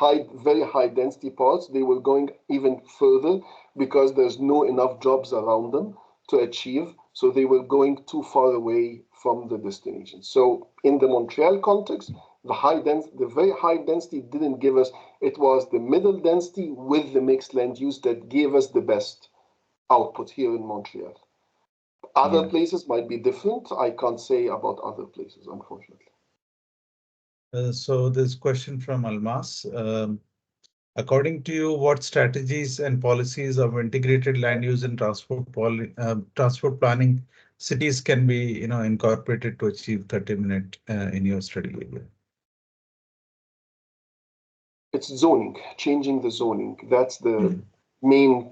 very high density parts, they were going even further because there's no enough jobs around them to achieve. So they were going too far away from the destination. So in the Montreal context, the very high density didn't give us, it was the middle density with the mixed land use that gave us the best output here in Montreal. Other Yeah. places might be different. I can't say about other places, unfortunately. So this question from Almas. According to you, what strategies and policies of integrated land use and transport planning cities can be, incorporated to achieve 30-minute in your study area? It's zoning, changing the zoning. That's Mm.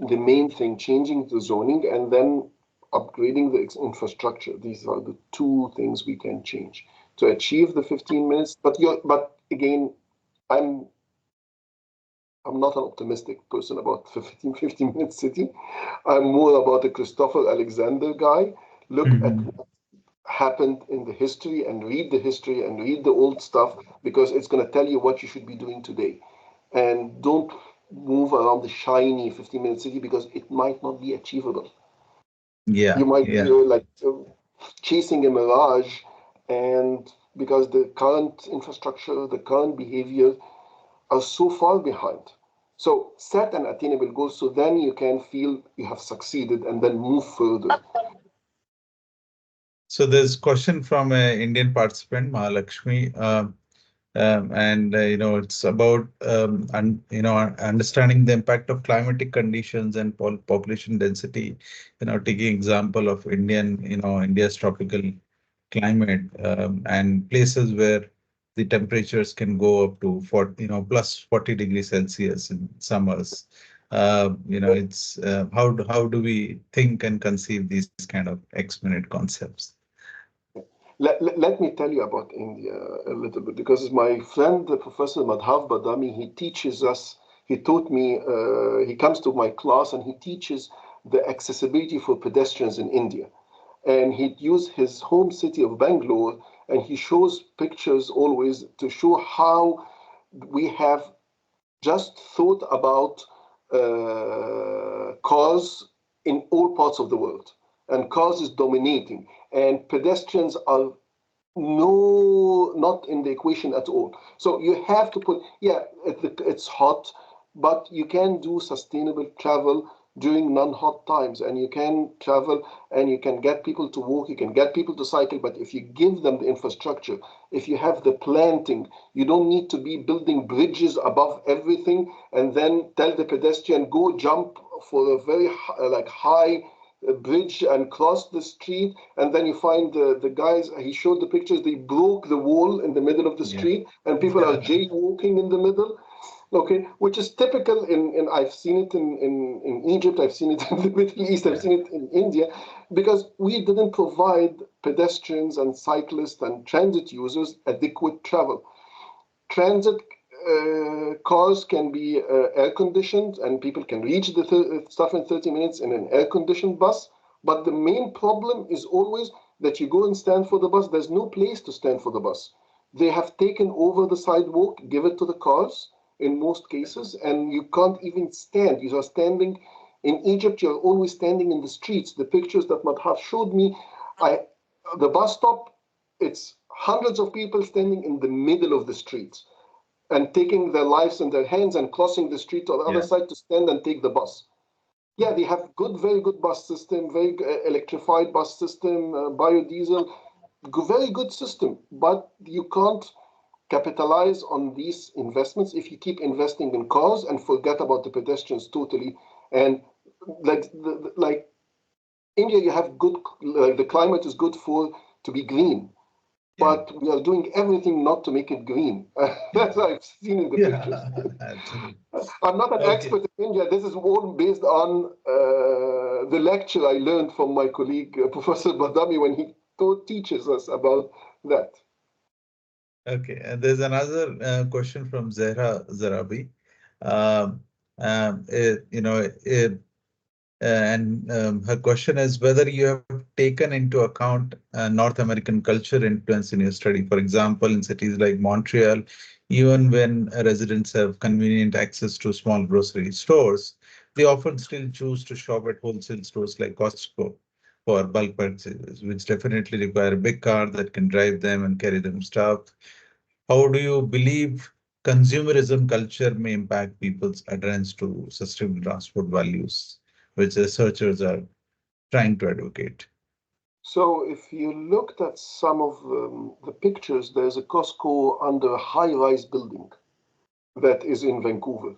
the main thing, changing the zoning and then upgrading the infrastructure. These are the two things we can change to achieve the 15 minutes. But again, I'm I'm not an optimistic person about 15 minute city. I'm more about a Christopher Alexander guy. Look at Mhm. happened in the history and read the old stuff because it's going to tell you what you should be doing today. And don't move around the shiny 15-minute city because it might not be achievable. Yeah, You might be yeah. chasing a mirage, and because the current infrastructure, the current behavior are so far behind. So set an attainable goal so then you can feel you have succeeded and then move further. So there's question from an Indian participant, Mahalakshmi. And it's about understanding the impact of climatic conditions and population density. Taking example of India's tropical climate and places where the temperatures can go up to 40, plus 40 degrees Celsius in summers. It's how do we think and conceive these kind of X-minute concepts? Let me tell you about India a little bit because my friend, Professor Madhav Badami, he taught me, he comes to my class and he teaches the accessibility for pedestrians in India. And he'd use his home city of Bangalore and he shows pictures always to show how we have just thought about cars in all parts of the world. And cars is dominating, and pedestrians are no, not in the equation at all. So you have to put, yeah, it's hot, but you can do sustainable travel during non-hot times, and you can travel and you can get people to walk, you can get people to cycle, but if you give them the infrastructure, if you have the planting, you don't need to be building bridges above everything and then tell the pedestrian, go jump for a very high bridge and cross the street, and then you find the guys, he showed the pictures, they broke the wall in the middle of the Yeah. street and people are jaywalking in the middle. Okay, which is typical in I've seen it in Egypt, I've seen it in the Middle East, I've Yeah. seen it in India, because we didn't provide pedestrians and cyclists and transit users adequate travel. Transit cars can be air conditioned and people can reach the stuff in 30 minutes in an air conditioned bus. But the main problem is always that you go and stand for the bus. There's no place to stand for the bus. They have taken over the sidewalk, give it to the cars. in most cases, and you can't even stand. You are standing in Egypt. You're always standing in the streets. The pictures that Madhaf showed me, the bus stop, it's hundreds of people standing in the middle of the streets and taking their lives in their hands and crossing the street to the other Yeah. side to stand and take the bus. Yeah, they have good, very good bus system, very electrified bus system, biodiesel, very good system. But you can't capitalize on these investments if you keep investing in cars and forget about the pedestrians totally. And like India, you have good, like the climate is good for to be green, Yeah. but we are doing everything not to make it green. That's what I've seen in the pictures. Yeah. Absolutely. I'm not an Okay. expert in India. This is all based on the lecture I learned from my colleague, Professor Badami, when he teaches us about that. Okay. And there's another question from Zehra Zarabi. Um, you know, and her question is whether you have taken into account North American culture influence in your study. For example, in cities like Montreal, even when residents have convenient access to small grocery stores, they often still choose to shop at wholesale stores like Costco for bulk purchases, which definitely require a big car that can drive them and carry them stuff. How do you believe consumerism culture may impact people's adherence to sustainable transport values, which researchers are trying to advocate? So if you looked at some of the pictures, there's a Costco under a high-rise building that is in Vancouver.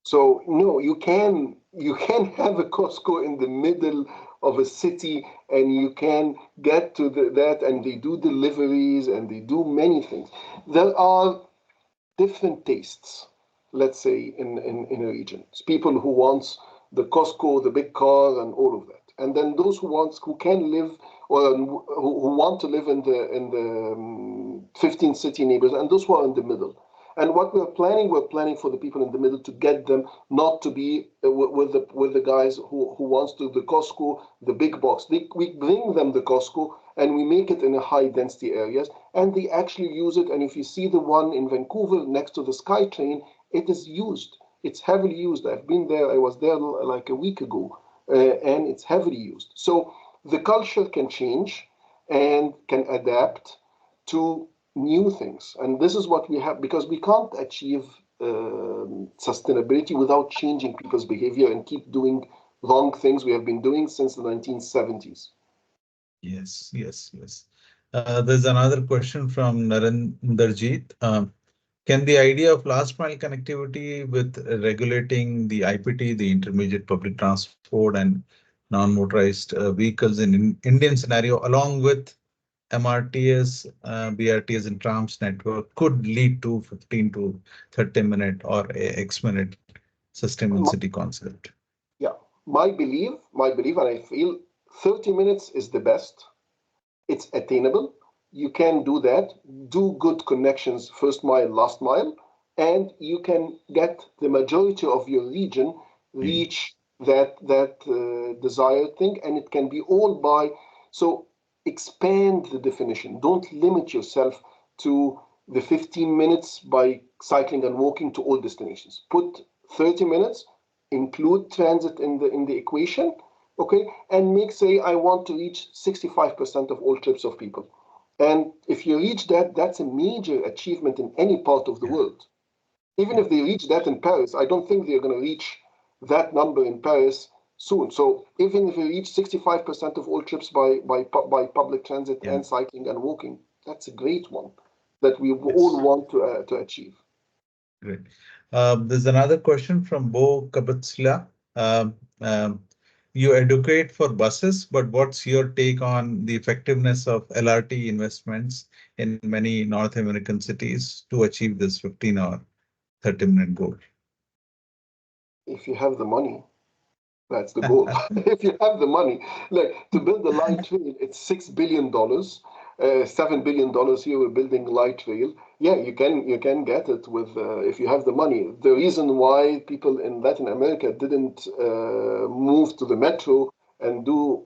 So no, you can have a Costco in the middle of a city, and you can get to that, and they do deliveries and they do many things. There are different tastes, let's say, in a region. It's people who wants the Costco, the big car, and all of that. And then those who can live or who want to live in the 15 city neighborhoods, and those who are in the middle. And what we're planning for the people in the middle to get them not to be with the guys who wants to the Costco, the big box. We bring them the Costco and we make it in a high density areas, and they actually use it. And if you see the one in Vancouver next to the SkyTrain, it is used. It's heavily used. I've been there. I was there like a week ago, and it's heavily used. So the culture can change and can adapt to new things. And this is what we have, because we can't achieve sustainability without changing people's behavior and keep doing wrong things we have been doing since the 1970s. Yes, yes, yes. There's another question from Narendarjeet. Can the idea of last mile connectivity with regulating the IPT, the intermediate public transport, and non-motorized vehicles in Indian scenario, along with MRTS, BRTS and trams network could lead to 15 to 30 minute or a X minute sustainable My, city concept? yeah, my belief, and I feel 30 minutes is the best. It's attainable. You can do that. Do good connections, first mile, last mile, and you can get the majority of your region Yeah. reach that desired thing, and it can be all by. So expand the definition. Don't limit yourself to the 15 minutes by cycling and walking to all destinations. Put 30 minutes, include transit in the equation, okay, and make, say, I want to reach 65% of all trips of people. And if you reach that, that's a major achievement in any part of the Yeah. world. Even if they reach that in Paris, I don't think they're going to reach that number in Paris soon. So even if we reach 65% of all trips by public transit Yeah. and cycling and walking, that's a great one that we all Yes. want to achieve. Great. There's another question from Bo Kabatsila. Um, um, you educate for buses, but what's your take on the effectiveness of LRT investments in many North American cities to achieve this 15 or 30-minute goal? If you have the money, that's the goal. If you have the money, like to build a light rail, it's $6 billion, $7 billion here. We're building light rail. Yeah, you can get it with if you have the money. The reason why people in Latin America didn't move to the metro and do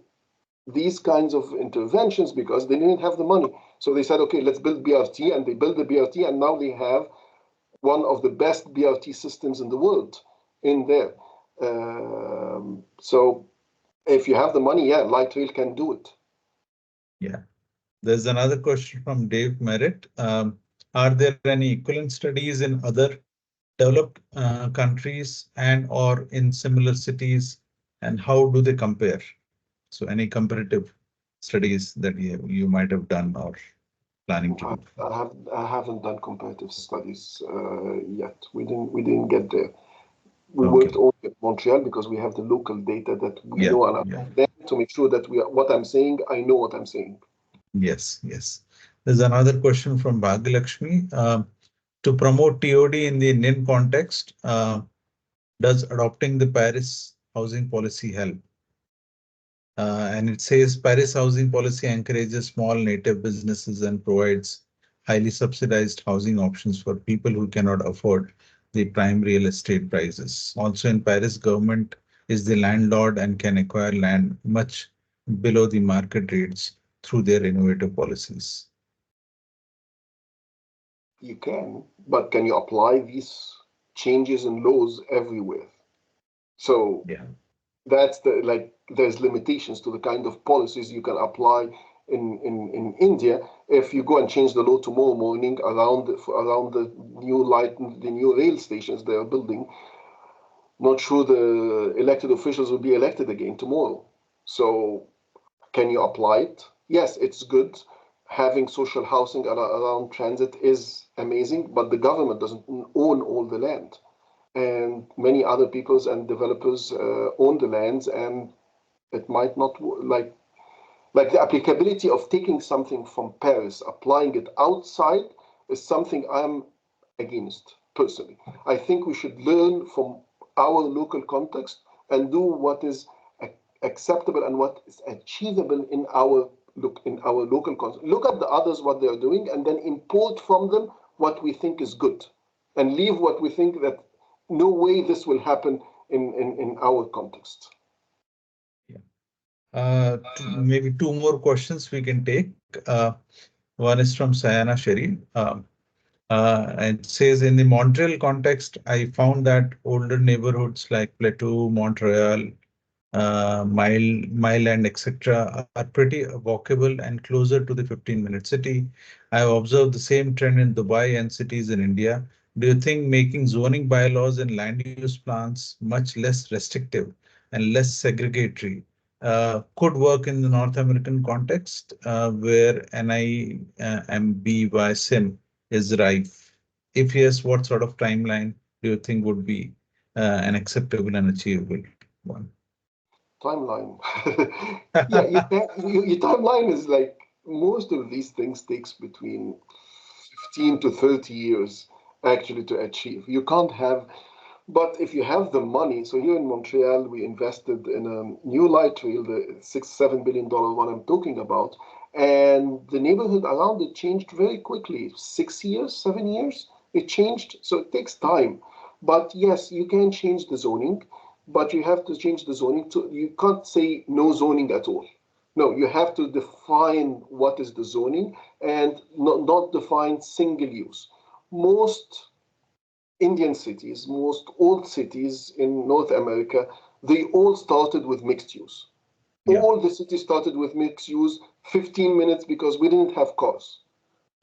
these kinds of interventions because they didn't have the money. So they said, okay, let's build BRT, and they built the BRT, and now they have one of the best BRT systems in the world in there. So if you have the money, yeah, light rail can do it. Yeah. There's another question from Dave Merritt. Are there any equivalent studies in other developed countries and or in similar cities, and how do they compare? So any comparative studies that you might have done or planning to do? I haven't done comparative studies yet. We didn't get there. We Okay. worked only at Montreal because we have the local data that we Yeah. know, and Yeah. then to make sure that what I'm saying, I know what I'm saying. Yes. Yes. There's another question from Bhagyalakshmi. To promote TOD in the Indian context, does adopting the Paris housing policy help? And it says Paris housing policy encourages small native businesses and provides highly subsidized housing options for people who cannot afford the prime real estate prices. Also in Paris, government is the landlord and can acquire land much below the market rates through their innovative policies. You can, but can you apply these changes in laws everywhere? So Yeah. that's there's limitations to the kind of policies you can apply in India. If you go and change the law tomorrow morning around the new rail stations they are building, not sure the elected officials will be elected again tomorrow. So can you apply it? Yes, it's good. Having social housing around transit is amazing, but the government doesn't own all the land. And many other peoples and developers own the lands, and it might not like the applicability of taking something from Paris, applying it outside is something I'm against personally. I think we should learn from our local context and do what is acceptable and what is achievable in our local context. Look at the others what they are doing and then import from them what we think is good and leave what we think that no way this will happen in our context. Maybe two more questions we can take. One is from Sayana Shereen. It says in the Montreal context, I found that older neighborhoods like Plateau, Montreal, Mile and etc. are pretty walkable and closer to the 15-minute city. I have observed the same trend in Dubai and cities in India. Do you think making zoning bylaws and land use plans much less restrictive and less segregatory could work in the North American context where NIMBY is rife? If yes, what sort of timeline do you think would be an acceptable and achievable one? Timeline. Yeah, your timeline is like most of these things takes between 15 to 30 years actually to achieve. You can't have, but if you have the money, so here in Montreal, we invested in a new light rail, the $6-7 billion one I'm talking about, and the neighborhood around it changed very quickly. 6 years, 7 years, it changed. So it takes time. But yes, you can change the zoning, but you have to change the zoning to, you can't say no zoning at all. No, you have to define what is the zoning and not define single use. Most Indian cities, most old cities in North America, they all started with mixed use. Yeah. All the cities started with mixed use, 15 minutes because we didn't have cars.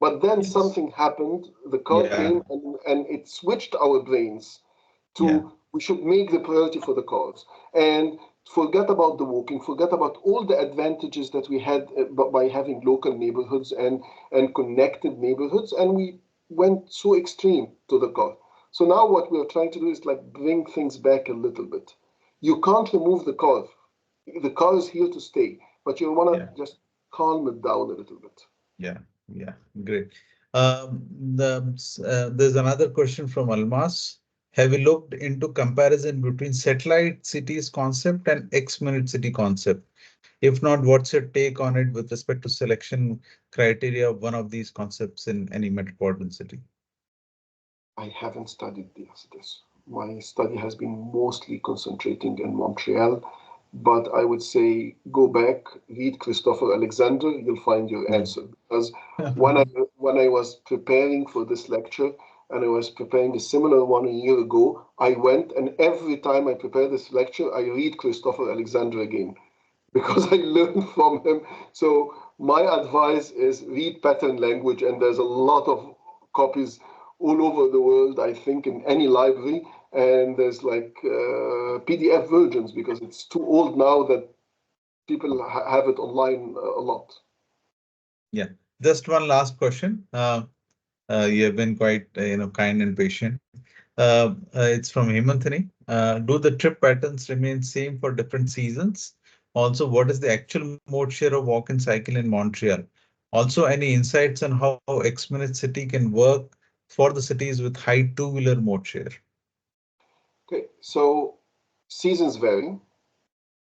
But then Yes. something happened, the car Yeah. came and it switched our brains Yeah. to we should make the priority for the cars and forget about the walking, forget about all the advantages that we had by having local neighborhoods and connected neighborhoods, and we went so extreme to the car. So now what we're trying to do is like bring things back a little bit. You can't remove the car. The car is here to stay, but you want Yeah. to just calm it down a little bit. Yeah. Yeah. Great. There's another question from Almas. Have you looked into comparison between satellite cities concept and X-minute city concept? If not, what's your take on it with respect to selection criteria of one of these concepts in any metropolitan city? I haven't studied this. My study has been mostly concentrating in Montreal, but I would say go back, read Christopher Alexander, you'll find your Mm. answer. Because when I when I was preparing for this lecture, and I was preparing a similar one a year ago. I went, and every time I prepare this lecture, I read Christopher Alexander again because I learned from him. So my advice is read pattern language, and there's a lot of copies all over the world, I think, in any library. And there's like PDF versions because it's too old now that people have it online a lot. Yeah, just one last question. You have been quite, kind and patient. It's from Hemantini. Do the trip patterns remain same for different seasons? Also, what is the actual mode share of walk-in cycle in Montreal? Also, any insights on how X-Minute City can work for the cities with high two-wheeler mode share? Okay, so seasons vary.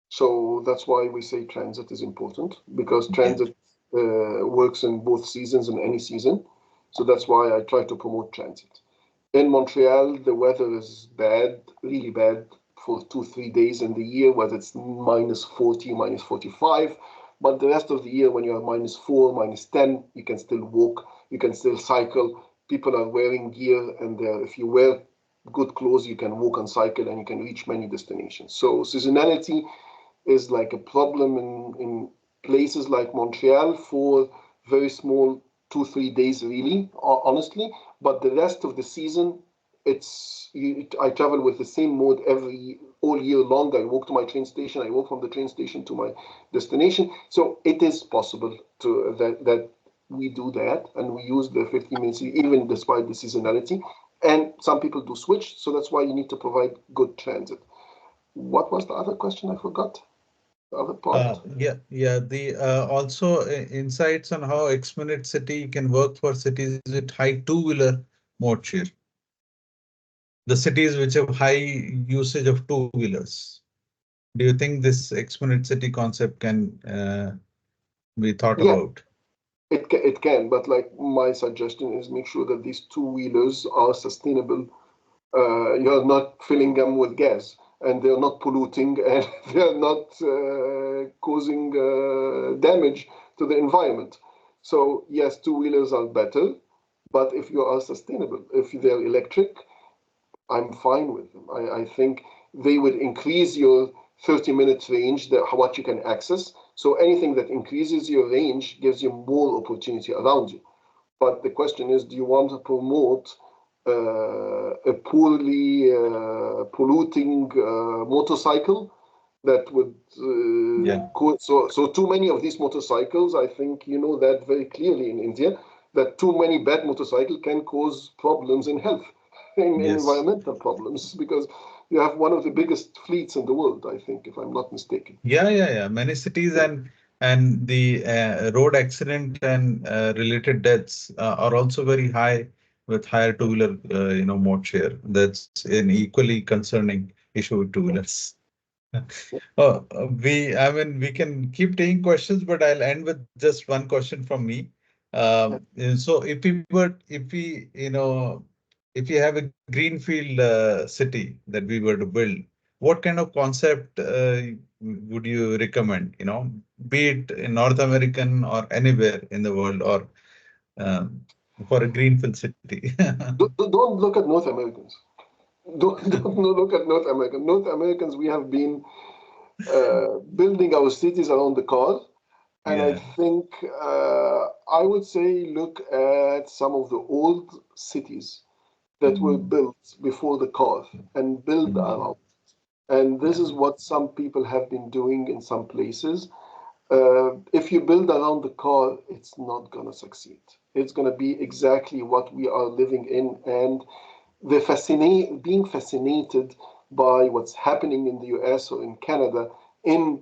So that's why we say transit is important because Yeah. transit works in both seasons and any season. So that's why I try to promote transit. In Montreal, the weather is bad, really bad for 2, 3 days in the year, whether it's minus 40, minus 45. But the rest of the year, when you're minus 4, minus 10, you can still walk, you can still cycle. People are wearing gear, and if you wear good clothes, you can walk and cycle and you can reach many destinations. So seasonality is like a problem in places like Montreal for very small 2, 3 days, really, honestly. But the rest of the season, I travel with the same mode all year long. I walk to my train station. I walk from the train station to my destination. So it is possible that we do that and we use the 15 minutes even despite the seasonality. And some people do switch. So that's why you need to provide good transit. What was the other question? I forgot the other part. Yeah. The also insights on how X-Minute City can work for cities with high two-wheeler mode share. The cities which have high usage of two-wheelers. Do you think this X-Minute City concept can be thought Yeah, about? it can, but like my suggestion is make sure that these two-wheelers are sustainable. You're not filling them with gas, and they're not polluting, and they're not causing damage to the environment. So yes, two-wheelers are better, but if you are sustainable, if they're electric, I'm fine with them. I think they would increase your 30 minute range, what you can access. So anything that increases your range gives you more opportunity around you. But the question is, do you want to promote a poorly polluting motorcycle that would Yeah. so too many of these motorcycles, I think you know that very clearly in India, that too many bad motorcycles can cause problems in health, in Yes. environmental problems, because you have one of the biggest fleets in the world, I think, if I'm not mistaken. Yeah. Many cities and the road accident and related deaths are also very high with higher two-wheeler, mode share. That's an equally concerning issue with two-wheelers. I mean, we can keep taking questions, but I'll end with just one question from me. So if we have a greenfield city that we were to build, what kind of concept would you recommend? Be it in North American or anywhere in the world, or um, for a greenfield city. Don't look at North Americans. Don't look at North Americans. North Americans, we have been building our cities around the car. And I Yeah. think I would say look at some of the old cities that were Mm. built before the car and build Mm. around. And this Yeah. is what some people have been doing in some places. If you build around the car, it's not going to succeed. It's going to be exactly what we are living in. And being fascinated by what's happening in the US or in Canada in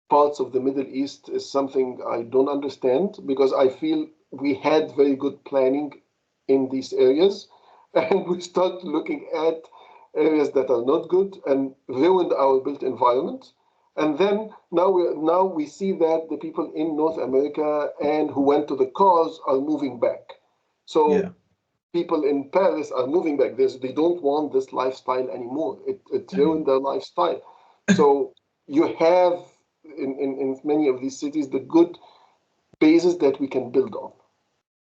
parts of the Middle East is something I don't understand because I feel we had very good planning in these areas and we start looking at areas that are not good and ruined our built environment. And then now we see that the people in North America and who went to the cars are moving back. Yeah. So people in Paris are moving back. They don't want this lifestyle anymore. It ruined their lifestyle. So you have in many of these cities the good bases that we can build on.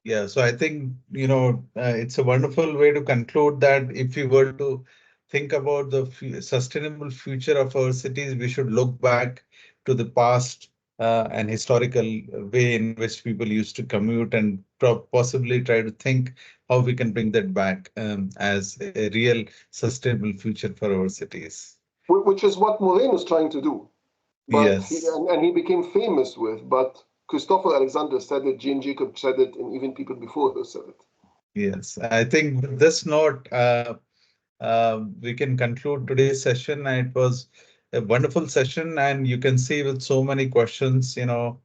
Yeah, so I think, it's a wonderful way to conclude that if we were to think about the sustainable future of our cities, we should look back to the past and historical way in which people used to commute and possibly try to think how we can bring that back as a real sustainable future for our cities. Which is what Moreno is trying to do. But Yes. and he became famous with, but Christopher Alexander said it, Jane Jacob said it, and even people before her said it. Yes, I think with this note, we can conclude today's session. It was a wonderful session, and you can see with so many questions, and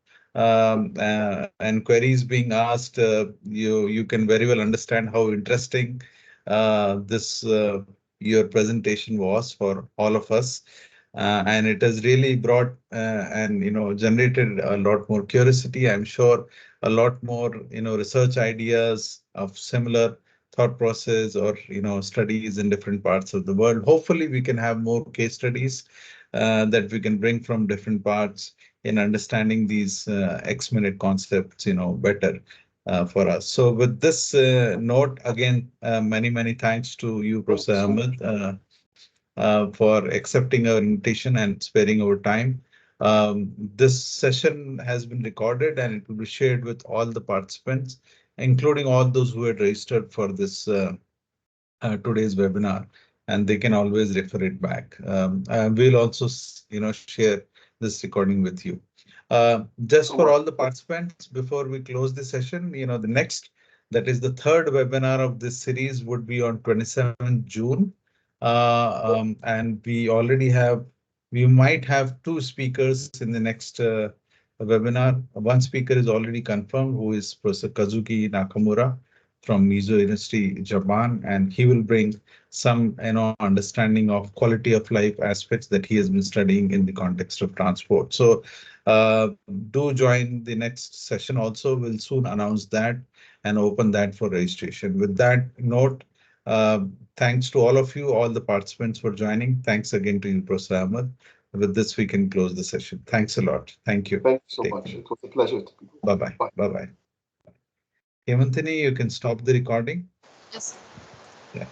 queries being asked, you can very well understand how interesting this your presentation was for all of us. And it has really brought and generated a lot more curiosity. I'm sure a lot more research ideas of similar thought process or studies in different parts of the world. Hopefully, we can have more case studies that we can bring from different parts in understanding these X-minute concepts better for us. So with this note, again, many thanks to you, Thank you Professor so much. Ahmed, for accepting our invitation and sparing our time. This session has been recorded and it will be shared with all the participants, including all those who had registered for this today's webinar, and they can always refer it back. We'll also, share this recording with you. Just So for much. all the participants, before we close the session, the next, that is the third webinar of this series, would be on 27th June. And we might have two speakers in the next webinar. One speaker is already confirmed, who is Professor Kazuki Nakamura from Mizo University, Japan, and he will bring some understanding of quality of life aspects that he has been studying in the context of transport. So do join the next session also. We'll soon announce that and open that for registration. With that note, thanks to all of you, all the participants for joining. Thanks again to you, Professor Ahmed. With this, we can close the session. Thanks a lot. Thank you. Thank you so Take much. care. It was a pleasure to be here. Bye-bye. Bye. Bye-bye. Hemantini, you can stop the recording. Yes. Yeah.